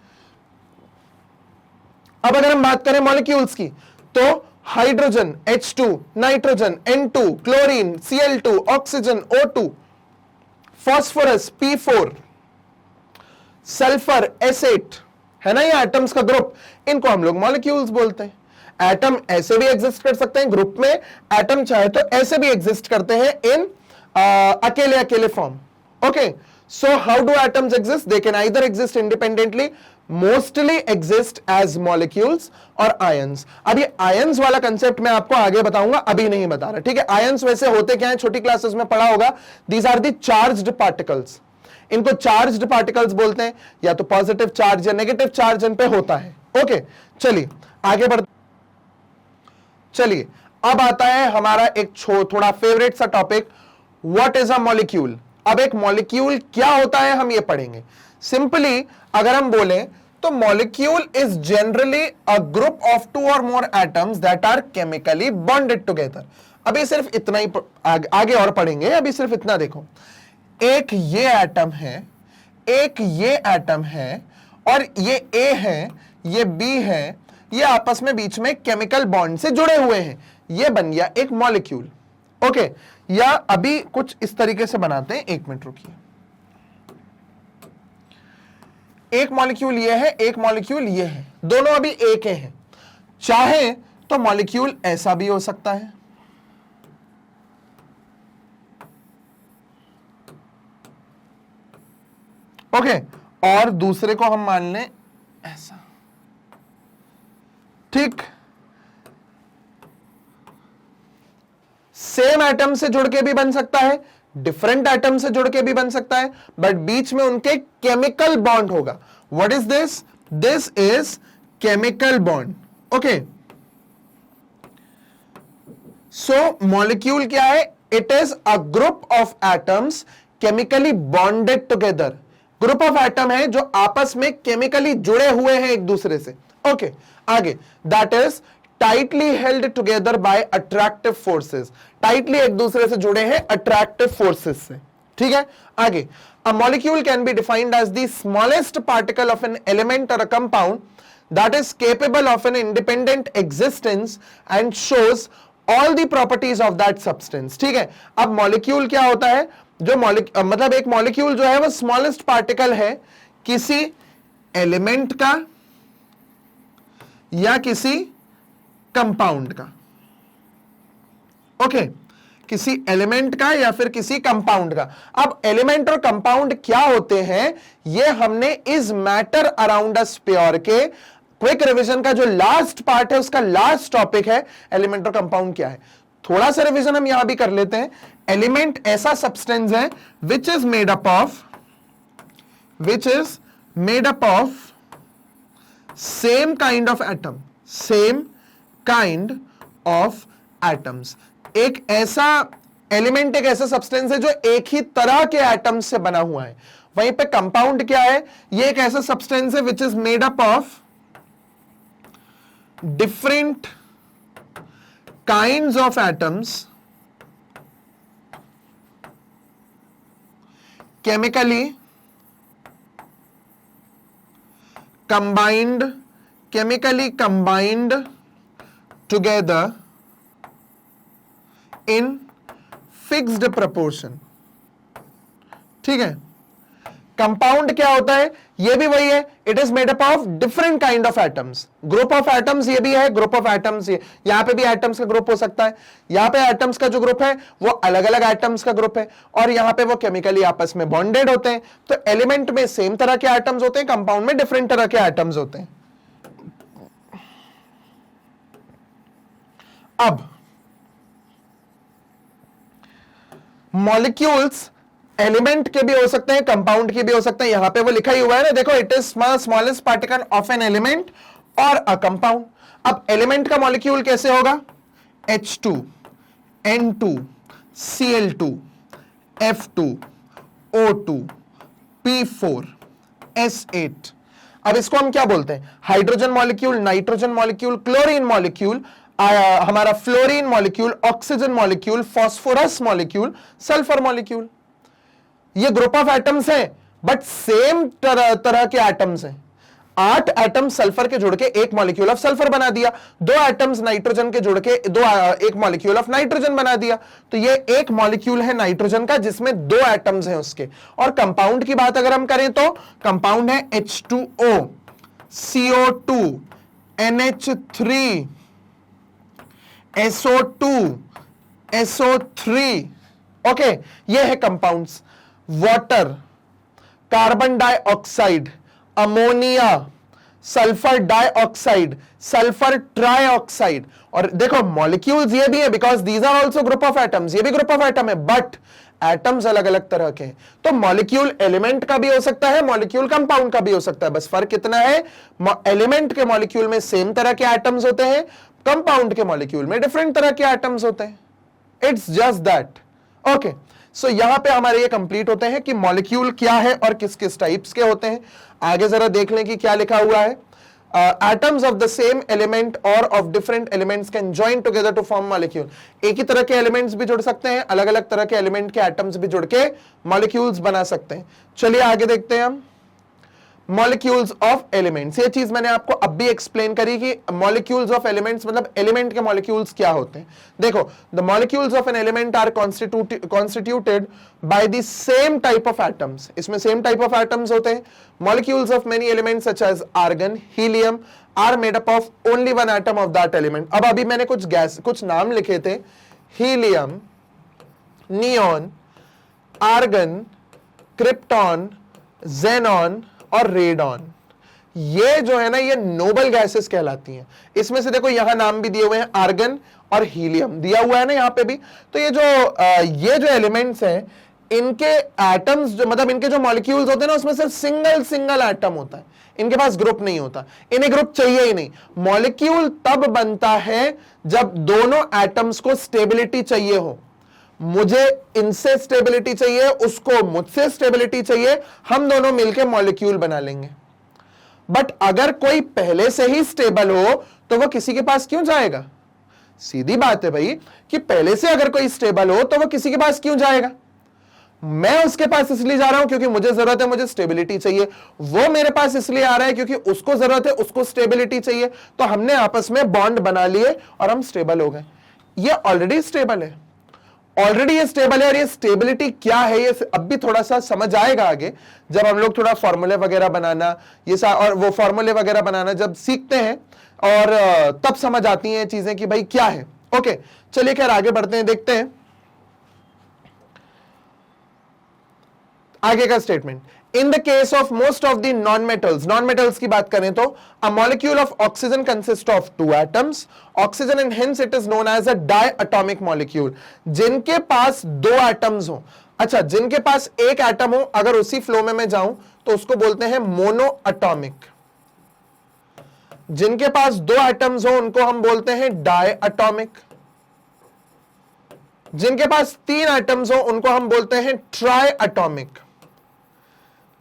[SPEAKER 1] अब अगर हम बात करें मॉलिक्यूल्स की, तो hydrogen H2, nitrogen N2, chlorine Cl2, oxygen O2, phosphorus P4, sulphur S8, है ना, ये एटम्स का ग्रुप, इनको हम लोग मॉलिक्यूल्स बोलते हैं। एटम ऐसे भी एग्जिस्ट कर सकते हैं ग्रुप में, एटम चाहे तो ऐसे भी एग्जिस्ट करते हैं इन अकेले अकेले form. Okay, so how do atoms exist? They can either exist independently, mostly exist as molecules और ions. अब ये ions वाला कंसेप्ट मैं आपको आगे बताऊंगा, अभी नहीं बता रहा. ठीक है, ions वैसे होते क्या है, छोटी क्लासेस में पढ़ा होगा. These are the charged particles. इनको चार्ज्ड पार्टिकल्स बोलते हैं, या तो पॉजिटिव चार्ज या नेगेटिव चार्ज इन पे होता है. ओके, चलिए आगे बढ़. चलिए अब आता है हमारा एक थोड़ा फेवरेट सा topic, what is a molecule. अब एक मॉलिक्यूल क्या होता है हम ये पढ़ेंगे. सिंपली अगर हम बोलें तो molecule is generally a group of 2 और more atoms that are chemically bonded together. अभी सिर्फ इतना ही आगे और पढ़ेंगे, अभी सिर्फ इतना देखो. एक ये एटम है, एक ये एटम है, और ये ए है, ये बी है, ये आपस में बीच में केमिकल बॉन्ड से जुड़े हुए हैं. ये बन गया एक मॉलिक्यूल. ओके, या अभी कुछ इस तरीके से बनाते हैं, एक मिनट रुकिए. एक मॉलिक्यूल ये है, एक मॉलिक्यूल ये है, दोनों अभी एक हैं. चाहे तो मॉलिक्यूल ऐसा भी हो सकता है, ओके, और दूसरे को हम मान लें ऐसा. ठीक, सेम एटम से जुड़ के भी बन सकता है, डिफरेंट एटम से जुड़ के भी बन सकता है, बट बीच में उनके केमिकल बॉन्ड होगा. What is this? This is chemical bond. Okay, so molecule क्या है? It is a group of atoms chemically bonded together. Group of atom है जो आपस में केमिकली जुड़े हुए हैं एक दूसरे से. ओके, आगे, that is tightly held together by attractive forces. Tightly एक दूसरे से जुड़े हैं अट्रैक्टिव फोर्सेस से. ठीक है, आगे, a molecule can be defined as the smallest particle of an element और a compound that is capable of an independent existence and shows all the properties of that substance. ठीक है, अब molecule क्या होता है? जो मतलब एक मॉलिक्यूल जो है वो स्मॉलेस्ट पार्टिकल है किसी एलिमेंट का या किसी कंपाउंड का. ओके, किसी एलिमेंट का या फिर किसी कंपाउंड का. अब एलिमेंट और कंपाउंड क्या होते हैं ये हमने is matter around a sphere के क्विक रिवीजन का जो लास्ट पार्ट है उसका लास्ट टॉपिक है एलिमेंट और कंपाउंड क्या है. थोड़ा सा रिवीजन हम यहां भी कर लेते हैं. एलिमेंट ऐसा सब्सटेंस है which is made up of same kind of atom, same kind of atoms. एक ऐसा एलिमेंट, एक ऐसा सब्सटेंस है जो एक ही तरह के एटम्स से बना हुआ है. वहीं पे कंपाउंड क्या है? ये एक ऐसा सब्सटेंस है which is made up of different kinds of atoms chemically combined together in fixed proportion. ठीक है, कंपाउंड क्या होता है? ये भी वही है, it is made up of different kind of atoms. Group of atoms ये भी है, ग्रुप ऑफ एटम्स ये, यहां पे भी एटम्स का ग्रुप हो सकता है. यहां पे एटम्स का जो ग्रुप है वो अलग अलग एटम्स का ग्रुप है, और यहां पे वो केमिकली आपस में बॉन्डेड होते हैं. तो एलिमेंट में सेम तरह के एटम्स होते हैं, कंपाउंड में डिफरेंट तरह के एटम्स होते हैं. अब मॉलिक्यूल्स एलिमेंट के भी हो सकते हैं, कंपाउंड के भी हो सकते हैं. यहां पे वो लिखा ही हुआ है ना, देखो, it is smallest particle of an element और अ कंपाउंड. अब एलिमेंट का मॉलिक्यूल कैसे होगा? H2, N2, Cl2, F2, O2, P4, S8. अब इसको हम क्या बोलते हैं? Hydrogen molecule, nitrogen molecule, chlorine molecule, हमारा fluorine molecule, oxygen molecule, phosphorus molecule, sulphur molecule. ये ग्रुप ऑफ एटम्स हैं, बट सेम तरह के एटम्स हैं. 8 एटम्स सल्फर के जुड़ के एक मॉलिक्यूल ऑफ सल्फर बना दिया. 2 एटम्स नाइट्रोजन के जुड़ के एक मॉलिक्यूल ऑफ नाइट्रोजन बना दिया. तो ये एक मॉलिक्यूल है नाइट्रोजन का जिसमें 2 एटम्स हैं उसके. और कंपाउंड की बात अगर हम करें तो कंपाउंड है H2O, CO2, NH3, SO2, SO3. Okay, ये है compounds, water, carbon dioxide, ammonia, sulphur dioxide, sulphur trioxide. और देखो मॉलिक्यूल्स ये भी है because these are also group of atoms, ये भी ग्रुप ऑफ एटम है, बट एटम्स अलग अलग तरह के हैं। तो मॉलिक्यूल एलिमेंट का भी हो सकता है, मॉलिक्यूल कंपाउंड का भी हो सकता है, बस फर्क इतना है एलिमेंट के मॉलिक्यूल में सेम तरह के एटम्स होते हैं, कंपाउंड के मॉलिक्यूल में डिफरेंट तरह के एटम्स होते हैं। It's just that. ओके, सो यहां पे हमारे ये कंप्लीट होते हैं कि मॉलिक्यूल क्या है और किस किस टाइप्स के होते हैं। आगे जरा देख लें कि क्या लिखा हुआ है। atoms of the same element or of different elements can join together to form molecule। एक ही तरह के एलिमेंट्स भी जुड़ सकते हैं, अलग अलग तरह के एलिमेंट के एटम्स भी जुड़ के मॉलिक्यूल्स बना सकते हैं। चलिए आगे देखते हैं हम मॉलिक्यूल्स ऑफ एलिमेंट्स। ये चीज मैंने आपको अब भी एक्सप्लेन करी कि मॉलिक्यूल्स ऑफ एलिमेंट्स मतलब एलिमेंट के मॉलिक्यूल्स क्या होते हैं। देखो, the molecules of an element are constituted by the same type of atoms. इसमें सेम टाइप ऑफ एटम्स होते हैं। Molecules of many elements such as argon, helium are made up of only one atom of that element. अब अभी मैंने कुछ नाम लिखे थे, helium, neon, argon, krypton, xenon और रेडॉन। ये जो है ना, ये नोबल गैसेस कहलाती हैं। इसमें से देखो यहां नाम भी दिए हुए हैं, आर्गन और हीलियम दिया हुआ है ना यहां पे भी। तो ये जो एलिमेंट्स हैं, इनके एटम्स जो मतलब इनके जो मॉलिक्यूल्स होते हैं ना, उसमें सिर्फ सिंगल एटम होता है, इनके पास ग्रुप नहीं होता, इन्हें ग्रुप चाहिए ही नहीं। मॉलिक्यूल तब बनता है जब दोनों एटम्स को स्टेबिलिटी चाहिए हो। मुझे इनसे स्टेबिलिटी चाहिए, उसको मुझसे स्टेबिलिटी चाहिए, हम दोनों मिलकर मॉलिक्यूल बना लेंगे। बट अगर कोई पहले से ही स्टेबल हो तो वो किसी के पास क्यों जाएगा? सीधी बात है भाई कि पहले से अगर कोई स्टेबल हो तो वो किसी के पास क्यों जाएगा? मैं उसके पास इसलिए जा रहा हूं क्योंकि मुझे जरूरत है, मुझे स्टेबिलिटी चाहिए। वो मेरे पास इसलिए आ रहा है क्योंकि उसको जरूरत है, उसको स्टेबिलिटी चाहिए। तो हमने आपस में बॉन्ड बना लिए और हम स्टेबल हो गए। ये ऑलरेडी स्टेबल है, ऑलरेडी ये स्टेबल है। और ये स्टेबिलिटी क्या है ये अब भी थोड़ा सा समझ आएगा आगे, जब हम लोग थोड़ा फॉर्मूले वगैरह बनाना और वो फॉर्मूले वगैरह बनाना जब सीखते हैं, और तब समझ आती हैं चीजें कि भाई क्या है। ओके, चलिए खैर आगे बढ़ते हैं, देखते हैं आगे का statement. In the case of most of the non metals की बात करें तो a molecule of oxygen consist of 2 atoms oxygen and hence it is known as a diatomic molecule. जिनके पास 2 एटम्स हो, अच्छा जिनके पास एक एटम हो, अगर उसी फ्लो में मैं जाऊं तो उसको बोलते हैं मोनोएटॉमिक। जिनके पास 2 एटम्स हो उनको हम बोलते हैं डायएटॉमिक। जिनके पास 3 एटम्स हो उनको हम बोलते हैं ट्राइएटॉमिक।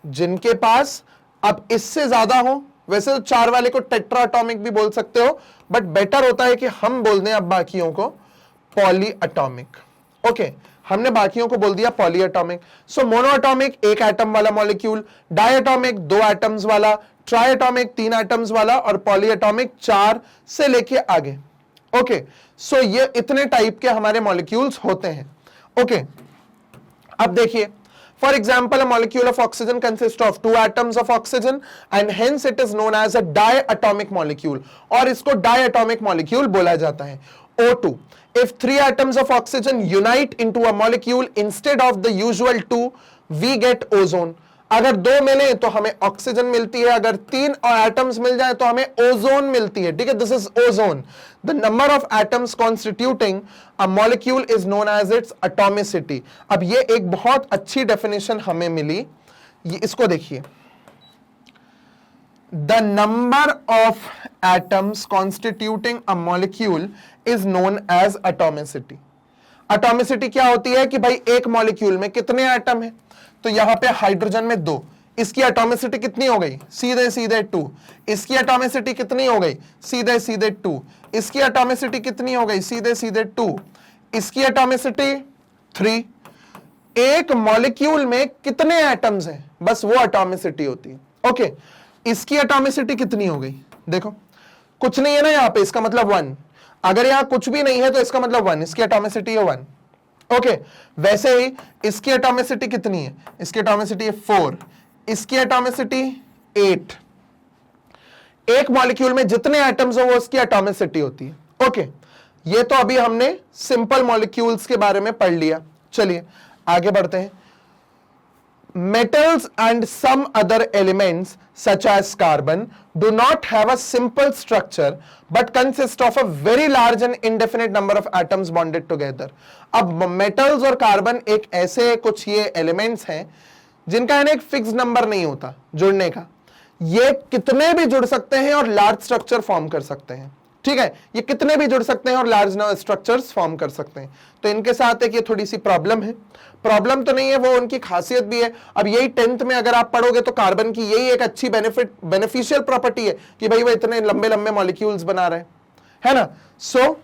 [SPEAKER 1] जिनके पास अब इससे ज्यादा हो, वैसे तो 4 वाले को टेट्राएटॉमिक भी बोल सकते हो, बट बेटर होता है कि हम बोल दें अब बाकियों को पॉलीएटॉमिक। ओके, हमने बाकियों को बोल दिया पॉलीएटॉमिक। सो मोनोएटॉमिक 1 एटम वाला मॉलिक्यूल, डायएटॉमिक 2 एटम्स वाला, ट्राइएटॉमिक 3 एटम्स वाला और पॉलीएटॉमिक 4 से लेके आगे। ओके, सो ये इतने टाइप के हमारे मॉलिक्यूल्स होते हैं। ओके, अब देखिए, for example a molecule of oxygen consists of 2 atoms of oxygen and hence it is known as a diatomic molecule, और इसको diatomic molecule बोला जाता है। O2, if 3 atoms of oxygen unite into a molecule instead of the usual 2 we get ozone। अगर 2 मिले तो हमें oxygen मिलती है, अगर 3 एटम्स मिल जाए तो हमें ओजोन मिलती है। ठीक है, this is ozone. The number of atoms constituting a molecule is known as its atomicity. अब ये एक बहुत अच्छी डेफिनेशन हमें मिली, ये इसको देखिए, the number of atoms constituting a molecule is known as atomicity. Atomicity क्या होती है कि भाई एक मॉलिक्यूल में कितने एटम है, तो यहां पे हाइड्रोजन में 2, इसकी एटॉमिसिटी कितनी हो गई? सीधे सीधे 2। इसकी एटॉमिसिटी कितनी हो गई? सीधे सीधे 2। इसकी एटॉमिसिटी कितनी हो गई? सीधे सीधे 2। इसकी एटॉमिसिटी 3। एक मॉलिक्यूल में कितने एटम्स हैं, बस वो एटॉमिसिटी होती है। ओके, इसकी एटॉमिसिटी कितनी हो गई? देखो कुछ नहीं है ना यहां पे, इसका मतलब 1। अगर यहां कुछ भी नहीं है तो इसका मतलब 1, इसकी एटॉमिसिटी है 1। ओके, वैसे ही इसकी एटॉमिसिटी कितनी है? इसकी एटॉमिसिटी है 4, इसकी एटॉमिसिटी 8। एक मॉलिक्यूल में जितने एटम्स हो वो उसकी एटॉमिसिटी होती है। ओके, ये तो अभी हमने सिंपल मॉलिक्यूल्स के बारे में पढ़ लिया। चलिए आगे बढ़ते हैं। Metals and some other elements such as carbon do not have a simple structure but consist of a very large and indefinite number of atoms bonded together। अब metals और carbon एक ऐसे कुछ ये elements हैं जिनका एक फिक्स नंबर नहीं होता जुड़ने का, ये कितने भी जुड़ सकते हैं और लार्ज स्ट्रक्चर फॉर्म कर सकते हैं। ठीक है, ये कितने भी जुड़ सकते हैं और लार्ज स्ट्रक्चर्स फॉर्म कर सकते हैं। तो इनके साथ एक ये थोड़ी सी प्रॉब्लम है, प्रॉब्लम तो नहीं है, वो उनकी खासियत भी है। अब यही 10th में अगर आप पढ़ोगे तो कार्बन की यही एक अच्छी बेनिफिशियल प्रॉपर्टी है कि भाई वो इतने लंबे लंबे मॉलिक्यूल्स बना रहे है ना। सो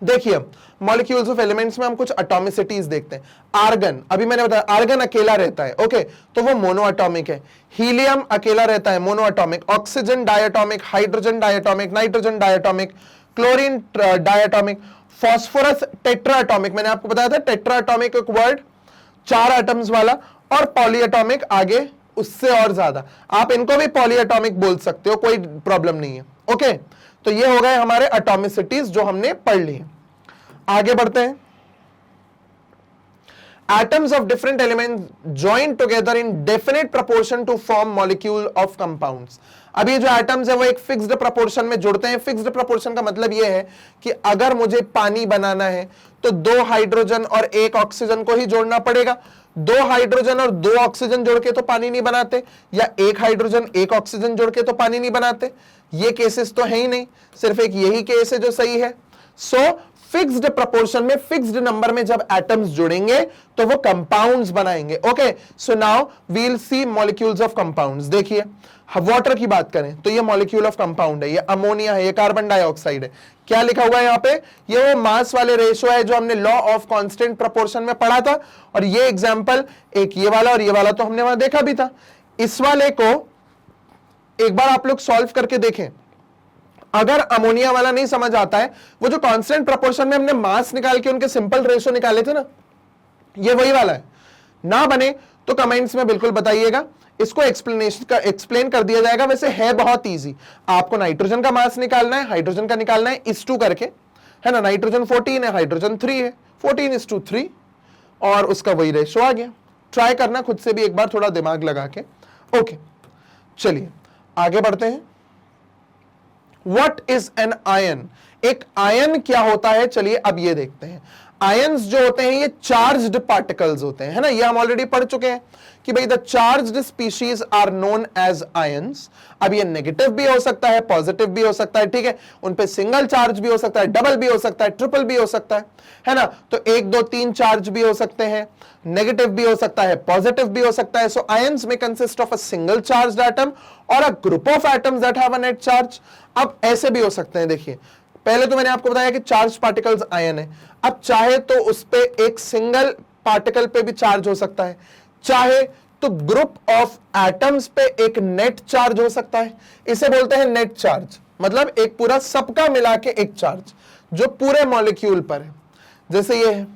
[SPEAKER 1] देखिए मॉलिक्यूल्स ऑफ एलिमेंट्स में हम कुछ एटॉमिसिटीज देखते हैं। आर्गन, अभी मैंने बताया आर्गन अकेला रहता है, ओके, तो वो मोनो एटॉमिक है। हीलियम अकेला रहता है, mono atomic. Oxygen diatomic, hydrogen diatomic, nitrogen diatomic, chlorine diatomic, phosphorus tetra atomic. मैंने आपको बताया था टेट्रा एटॉमिक एक वर्ड 4 एटम्स वाला, और पॉली एटॉमिक आगे उससे और ज्यादा। आप इनको भी पॉली एटॉमिक बोल सकते हो, कोई प्रॉब्लम नहीं है, ओके। तो ये हो गए हमारे एटॉमिसिटीज जो हमने पढ़ ली। आगे बढ़ते हैं। Atoms of different elements join together in definite proportion to form molecule of compounds। अब ये जो एटम्स है वो एक फिक्स्ड प्रोपोर्शन में जुड़ते हैं। फिक्स्ड प्रोपोर्शन का मतलब ये है कि अगर मुझे पानी बनाना है तो 2 हाइड्रोजन और 1 ऑक्सीजन को ही जोड़ना पड़ेगा। 2 हाइड्रोजन और 2 ऑक्सीजन जोड़ के तो पानी नहीं बनाते, या 1 हाइड्रोजन 1 ऑक्सीजन जोड़ के तो पानी नहीं बनाते। ये केसेस तो है ही नहीं, सिर्फ एक यही केस है जो सही है। सो फिक्स्ड प्रोपोर्शन में, फिक्स्ड नंबर में जब एटम्स जुड़ेंगे तो वो कंपाउंड्स बनाएंगे। Okay, so now we will see molecules of compounds. देखिए वाटर की बात करें तो ये मॉलिक्यूल ऑफ कंपाउंड है, ये अमोनिया है, ये कार्बन डाइऑक्साइड है। क्या लिखा हुआ है यहाँ पे? ये वो मास वाले रेशियो है जो हमने लॉ ऑफ कांस्टेंट प्रोपोर्शन में पढ़ा था। और ये एग्जांपल एक ये वाला और ये वाला तो हमने वहां देखा भी था। इस वाले को एक बार आप लोग सॉल्व करके देखें। अगर अमोनिया वाला नहीं समझ आता है, वो जो कांस्टेंट प्रोपोर्शन में हमने मास निकाल के उनके सिंपल रेशियो निकाले थे ना, ये वही वाला है। ना बने तो कमेंट्स में बिल्कुल बताइएगा, इसको एक्सप्लेन कर दिया जाएगा। वैसे है बहुत इजी, आपको नाइट्रोजन का मास निकालना है, हाइड्रोजन का निकालना है, इस टू करके, है ना। नाइट्रोजन 14 है, हाइड्रोजन 3 है, 14:3, और उसका वही रेशियो आ गया। ट्राई करना खुद से भी एक बार थोड़ा दिमाग लगा के। ओके, चलिए आगे बढ़ते हैं। What is an ion? एक आयन क्या होता है, चलिए अब ये देखते हैं। आयंस जो होते हैं ये चार्ज्ड पार्टिकल्स होते हैं, है ना। ये हम ऑलरेडी पढ़ चुके हैं कि भाई the charged species are known as ions. अब ये नेगेटिव भी हो सकता है, पॉजिटिव भी हो सकता है, ठीक है। उन पे सिंगल चार्ज भी हो सकता है, डबल भी हो सकता है, ट्रिपल भी हो सकता है ना। तो 1 2 3 चार्ज भी हो सकते हैं, नेगेटिव भी हो सकता है, पॉजिटिव भी हो सकता है। सो आयंस में consist of a single charged atom और a group of atoms that have a net charge. अब ऐसे भी हो सकते हैं, देखिए पहले तो मैंने आपको बताया कि चार्ज पार्टिकल्स आयन है। अब चाहे तो उस पे एक सिंगल पार्टिकल पे भी चार्ज हो सकता है, चाहे तो ग्रुप ऑफ एटम्स पे एक नेट चार्ज हो सकता है। इसे बोलते हैं नेट चार्ज, मतलब एक पूरा सबका मिला के एक चार्ज जो पूरे मॉलिक्यूल पर है। जैसे ये है,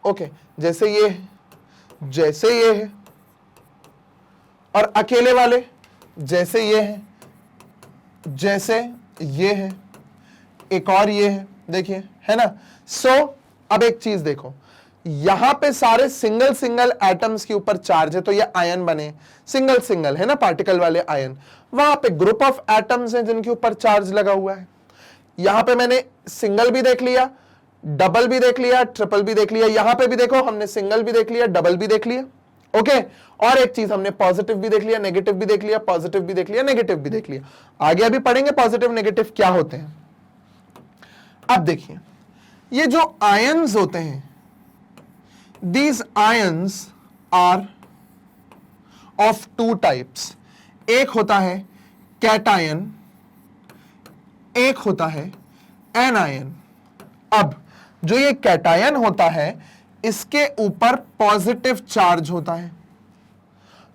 [SPEAKER 1] ओके, जैसे ये है, जैसे ये है, और अकेले वाले जैसे ये है, जैसे ये है, एक और ये है, देखिए, है ना। सो अब एक चीज देखो, यहां पे सारे सिंगल सिंगल एटम्स के ऊपर चार्ज है तो ये आयन बने, सिंगल सिंगल, है ना, पार्टिकल वाले आयन। वहां पे ग्रुप ऑफ एटम्स हैं जिनके ऊपर चार्ज लगा हुआ है। यहां पे मैंने सिंगल भी देख लिया, डबल भी देख लिया, ट्रिपल भी देख लिया। यहां पे भी देखो हमने सिंगल भी देख लिया, डबल भी देख लिया, ओके। और एक चीज हमने पॉजिटिव भी देख लिया, नेगेटिव भी देख लिया, पॉजिटिव भी देख लिया, नेगेटिव भी देख लिया। आगे अभी पढ़ेंगे पॉजिटिव नेगेटिव क्या होते हैं। अब देखिए ये जो आयंस होते हैं, these ions are of 2 types. एक होता है कैटायन, एक होता है एनायन। अब जो ये कैटायन होता है इसके ऊपर पॉजिटिव चार्ज होता है,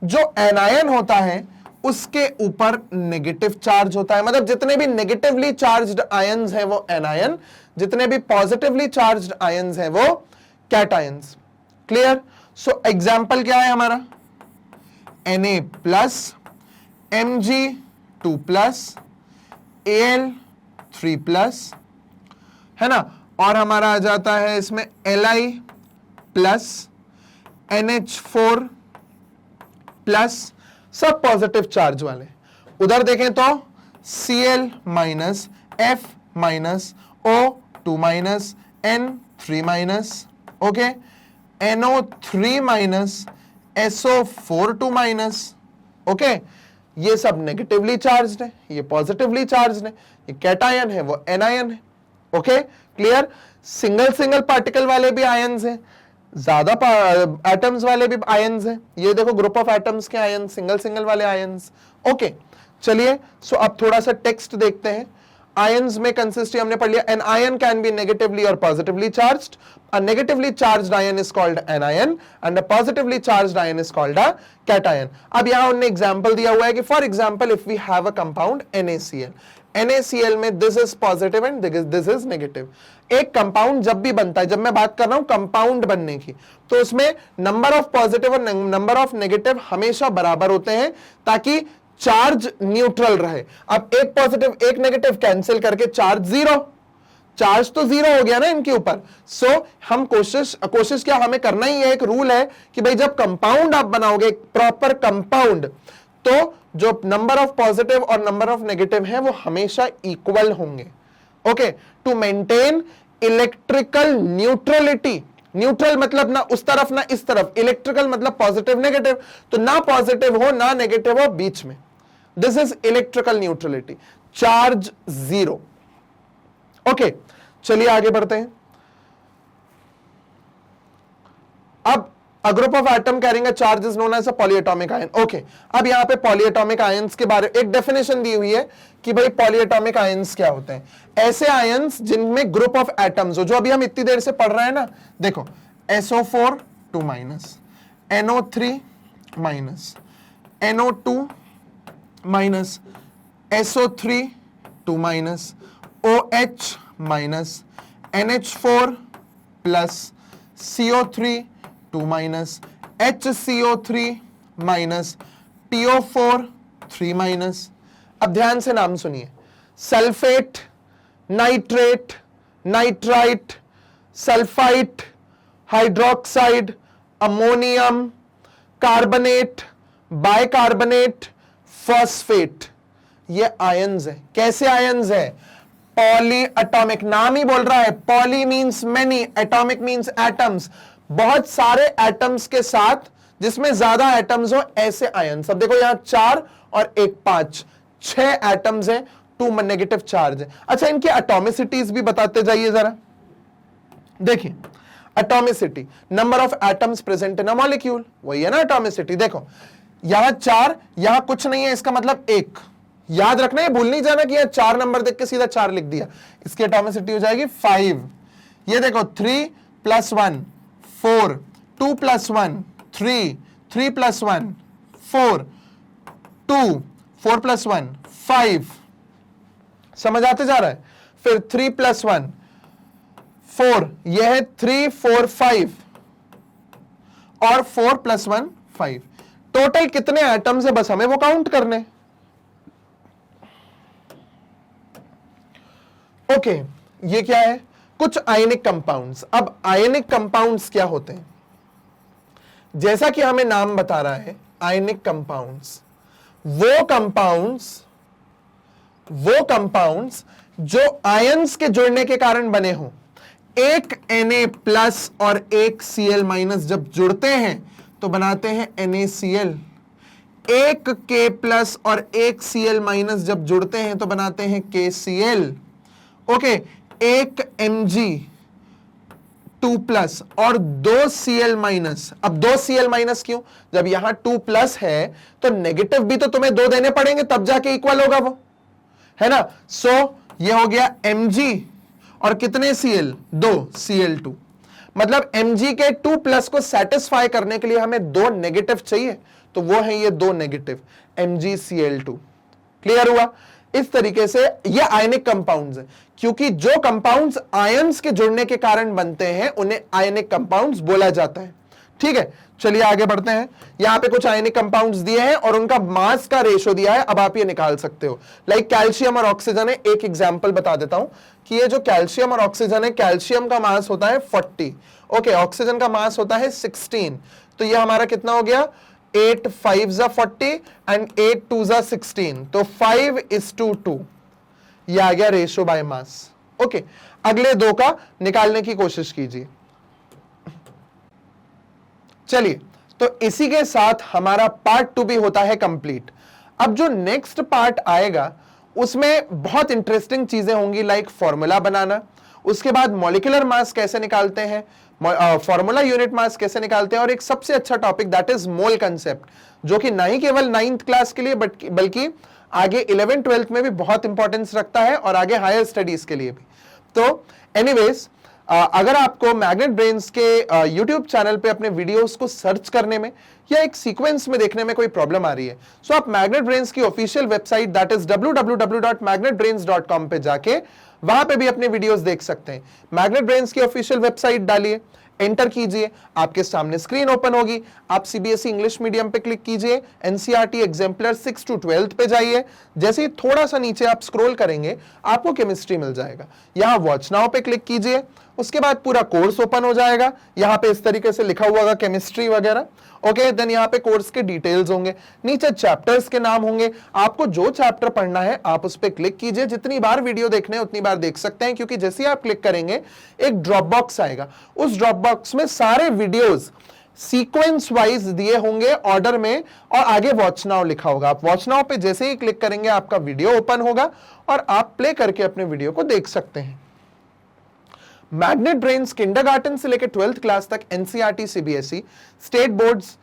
[SPEAKER 1] जो एनायन होता है उसके ऊपर नेगेटिव चार्ज होता है। मतलब जितने भी नेगेटिवली चार्ज्ड आयंस हैं वो एनायन, जितने भी पॉजिटिवली चार्ज्ड आयंस हैं वो कैटायंस। क्लियर? सो एग्जांपल क्या है हमारा? Na+, Mg2+, Al3+, है ना। और हमारा आ जाता है इसमें Li प्लस NH4 प्लस, सब पॉजिटिव चार्ज वाले। उधर देखें तो Cl minus F minus O2 minus N3 minus, okay, NO3 minus SO4 minus, okay, ये सब नेगेटिवली चार्ज्ड है, ये पॉजिटिवली चार्ज्ड है, ये कैटायन है वो एनायन है, okay, clear. Single single particle वाले भी आयंस हैं, ज्यादा एटम्स वाले भी आयंस हैं, ये देखो ग्रुप ऑफ एटम्स के आयंस, सिंगल सिंगल वाले आयंस, ओके। चलिए सो अब थोड़ा सा टेक्स्ट देखते हैं। आयंस में कंसिस्ट हमने पढ़ लिया, an ion can be negatively और positively charged, a negatively charged ion is called anion and a positively charged ion is called a cation. अब यहां उन्होंने एग्जांपल दिया हुआ है कि for example if we have a compound NaCl, NaCl में this is positive and this is negative. एक compound जब भी बनता है, जब मैं बात कर रहा हूं कंपाउंड बनने की, तो उसमें नंबर ऑफ पॉजिटिव और नंबर ऑफ नेगेटिव हमेशा बराबर होते हैं ताकि चार्ज न्यूट्रल रहे। अब एक पॉजिटिव एक नेगेटिव कैंसिल करके चार्ज जीरो, चार्ज तो जीरो हो गया ना इनके ऊपर। सो हम कोशिश क्या हमें करना ही है, एक रूल है कि भाई जब कंपाउंड आप बनाओगे, प्रॉपर कंपाउंड, तो जो नंबर ऑफ पॉजिटिव और नंबर ऑफ नेगेटिव है वो हमेशा इक्वल होंगे, okay, to maintain electrical neutrality. Neutral मतलब ना उस तरफ ना इस तरफ, इलेक्ट्रिकल मतलब पॉजिटिव नेगेटिव, तो ना पॉजिटिव हो ना नेगेटिव हो, बीच में, this is electrical neutrality, charge zero, okay. चलिए आगे बढ़ते हैं। अब a group of atom carrying a charge is known as a polyatomic ion, okay. अब यहां पे polyatomic ions के बारे में एक डेफिनेशन दी हुई है कि भाई polyatomic ions क्या होते हैं। ऐसे ions जिनमें ग्रुप ऑफ एटम्स हो, जो अभी हम इतनी देर से पढ़ रहे हैं ना, देखो SO4 2 minus, NO3 minus, NO2 minus, SO3 2 minus, OH minus, NH4 plus, CO3 2 minus, HCO3 minus, PO4 3 minus. अब ध्यान से नाम सुनिए, sulphate, nitrate, nitrite, sulphite, hydroxide, ammonium, carbonate, bicarbonate, phosphate, ये आयंस है। कैसे आयंस है? पॉली एटॉमिक, नाम ही बोल रहा है, poly means many, atomic means atoms, बहुत सारे एटम्स के साथ, जिसमें ज्यादा एटम्स हो, ऐसे आयंस। अब देखो यहां 4 और 1 5, 6 एटम्स हैं, 2 नेगेटिव चार्ज है। अच्छा, इनकी एटॉमिसिटीज भी बताते जाइए जरा। देखिए atomicity, number of atoms present in a molecule, वही है ना एटॉमिसिटी। देखो यहां 4, यहां कुछ नहीं है, इसका मतलब 1, याद रखना है, भूल नहीं जाना कि यहां 4 नंबर देख के सीधा 4 लिख दिया। इसकी एटॉमिसिटी हो जाएगी 5। ये देखो 3 + 1 4, 2 + 1 3, 3 + 1 4, 2, 4 + 1 5, समझ आते जा रहा है। फिर 3 + 1 4, यह है 3 4 5 और 4 + 1 5। टोटल कितने एटम्स है बस हमें वो काउंट करने। ओके, ये क्या है? कुछ आयनिक कंपाउंड्स। अब आयनिक कंपाउंड्स क्या होते हैं? जैसा कि हमें नाम बता रहा है, आयनिक कंपाउंड्स वो कंपाउंड्स जो आयंस के जुड़ने के कारण बने हों। एक Na+ और एक Cl- जब जुड़ते हैं तो बनाते हैं NaCl। एक K+ और एक Cl- जब जुड़ते हैं तो बनाते हैं KCl। ओके, एक Mg2+ और 2 Cl-। अब 2 Cl- क्यों? जब यहां 2+ है तो नेगेटिव भी तो तुम्हें 2 देने पड़ेंगे, तब जाके इक्वल होगा वो, है ना। सो ये हो गया Mg और कितने Cl? 2 Cl2। मतलब Mg के 2+ को सेटिस्फाई करने के लिए हमें 2 नेगेटिव चाहिए, तो वो है ये 2 नेगेटिव MgCl2। क्लियर हुआ? इस तरीके से ये आयनिक कंपाउंड्स हैं, क्योंकि जो कंपाउंड्स आयंस के जुड़ने के कारण बनते हैं उन्हें आयनिक कंपाउंड्स बोला जाता है। ठीक है, चलिए आगे बढ़ते हैं। यहां पे कुछ आयनिक कंपाउंड्स दिए हैं और उनका मास का रेशो दिया है, अब आप ये निकाल सकते हो। लाइक कैल्शियम और ऑक्सीजन है, एक एग्जांपल बता देता हूं कि ये जो कैल्शियम और ऑक्सीजन है, कैल्शियम का मास होता है 40, ओके, ऑक्सीजन का मास होता है 16, तो ये हमारा कितना हो गया, 8 5 40 एंड 8 2 16, तो 5:2 ये आ गया रेशो बाय मास। ओके, अगले दो का निकालने की कोशिश कीजिए। चलिए, तो इसी के साथ हमारा पार्ट 2 भी होता है कंप्लीट। अब जो नेक्स्ट पार्ट आएगा उसमें बहुत इंटरेस्टिंग चीजें होंगी, लाइक फॉर्मूला बनाना, उसके बाद मॉलिक्यूलर मास कैसे निकालते हैं, फॉर्मूला यूनिट मास कैसे निकालते हैं, और एक सबसे अच्छा topic that is mole concept, जो कि नहीं केवल 9th क्लास के लिए बल्कि आगे 11th 12th में भी बहुत इंपॉर्टेंस रखता है और आगे हायर स्टडीज के लिए भी। तो एनीवेज, अगर आपको मैग्नेट ब्रेन्स के YouTube चैनल पे अपने वीडियोस को सर्च करने में या एक सीक्वेंस में देखने में कोई प्रॉब्लम आ रही है, सो आप मैग्नेट ब्रेन्स की official website that is www.magnetbrains.com पे जाके वहां पे भी अपने वीडियोस देख सकते हैं। मैग्नेट ब्रेन्स की ऑफिशियल वेबसाइट डालिए, एंटर कीजिए, आपके सामने स्क्रीन ओपन होगी, आप सीबीएसई इंग्लिश मीडियम पे क्लिक कीजिए, एनसीईआरटी एग्जाम्पलर 6 to 12th पे जाइए, जैसे ही थोड़ा सा नीचे आप स्क्रॉल करेंगे आपको केमिस्ट्री मिल जाएगा, यहां वॉच नाउ पे क्लिक कीजिए, उसके बाद पूरा कोर्स ओपन हो जाएगा, यहां पे इस तरीके से लिखा हुआ होगा केमिस्ट्री वगैरह, ओके, देन यहां पे कोर्स के डिटेल्स होंगे, नीचे चैप्टर्स के नाम होंगे, आपको जो चैप्टर पढ़ना है आप उस पर क्लिक कीजिए, जितनी बार वीडियो देखने उतनी बार देख सकते हैं, क्योंकि जैसे ही आप क्लिक करेंगे एक ड्रॉप बॉक्स आएगा, उस ड्रॉप बॉक्स में सारे वीडियोस सीक्वेंस वाइज दिए होंगे ऑर्डर में, और आगे वॉच नाउ लिखा होगा, आप वॉच नाउ पे जैसे ही क्लिक करेंगे आपका वीडियो ओपन होगा और आप प्ले करके अपने वीडियो को देख सकते हैं। मैग्नेट ब्रेन्स किंडरगार्टन से लेकर 12th क्लास तक NCERT, CBSE, state boards,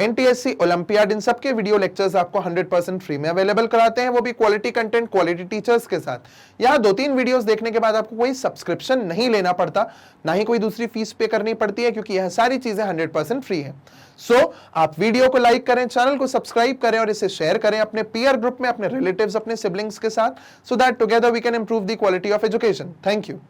[SPEAKER 1] NTSC, olympiad, इन सबके वीडियो लेक्चर्स आपको 100% फ्री में अवेलेबल कराते हैं, वो भी क्वालिटी कंटेंट, क्वालिटी टीचर्स के साथ। यहाँ 2-3 वीडियोस देखने के बाद आपको कोई सब्सक्रिप्शन नहीं लेना पड़ता, ना ही कोई दूसरी फीस पे करनी पड़ती है, क्योंकि यह सारी चीजें 100% फ्री है। सो आप वीडियो को लाइक करें, चैनल को सब्सक्राइब करें और इसे शेयर करें अपने पीयर ग्रुप में, अपने रिलेटिव्स, अपने सिबलिंग्स के साथ, so that together we can improve the quality of education. Thank you.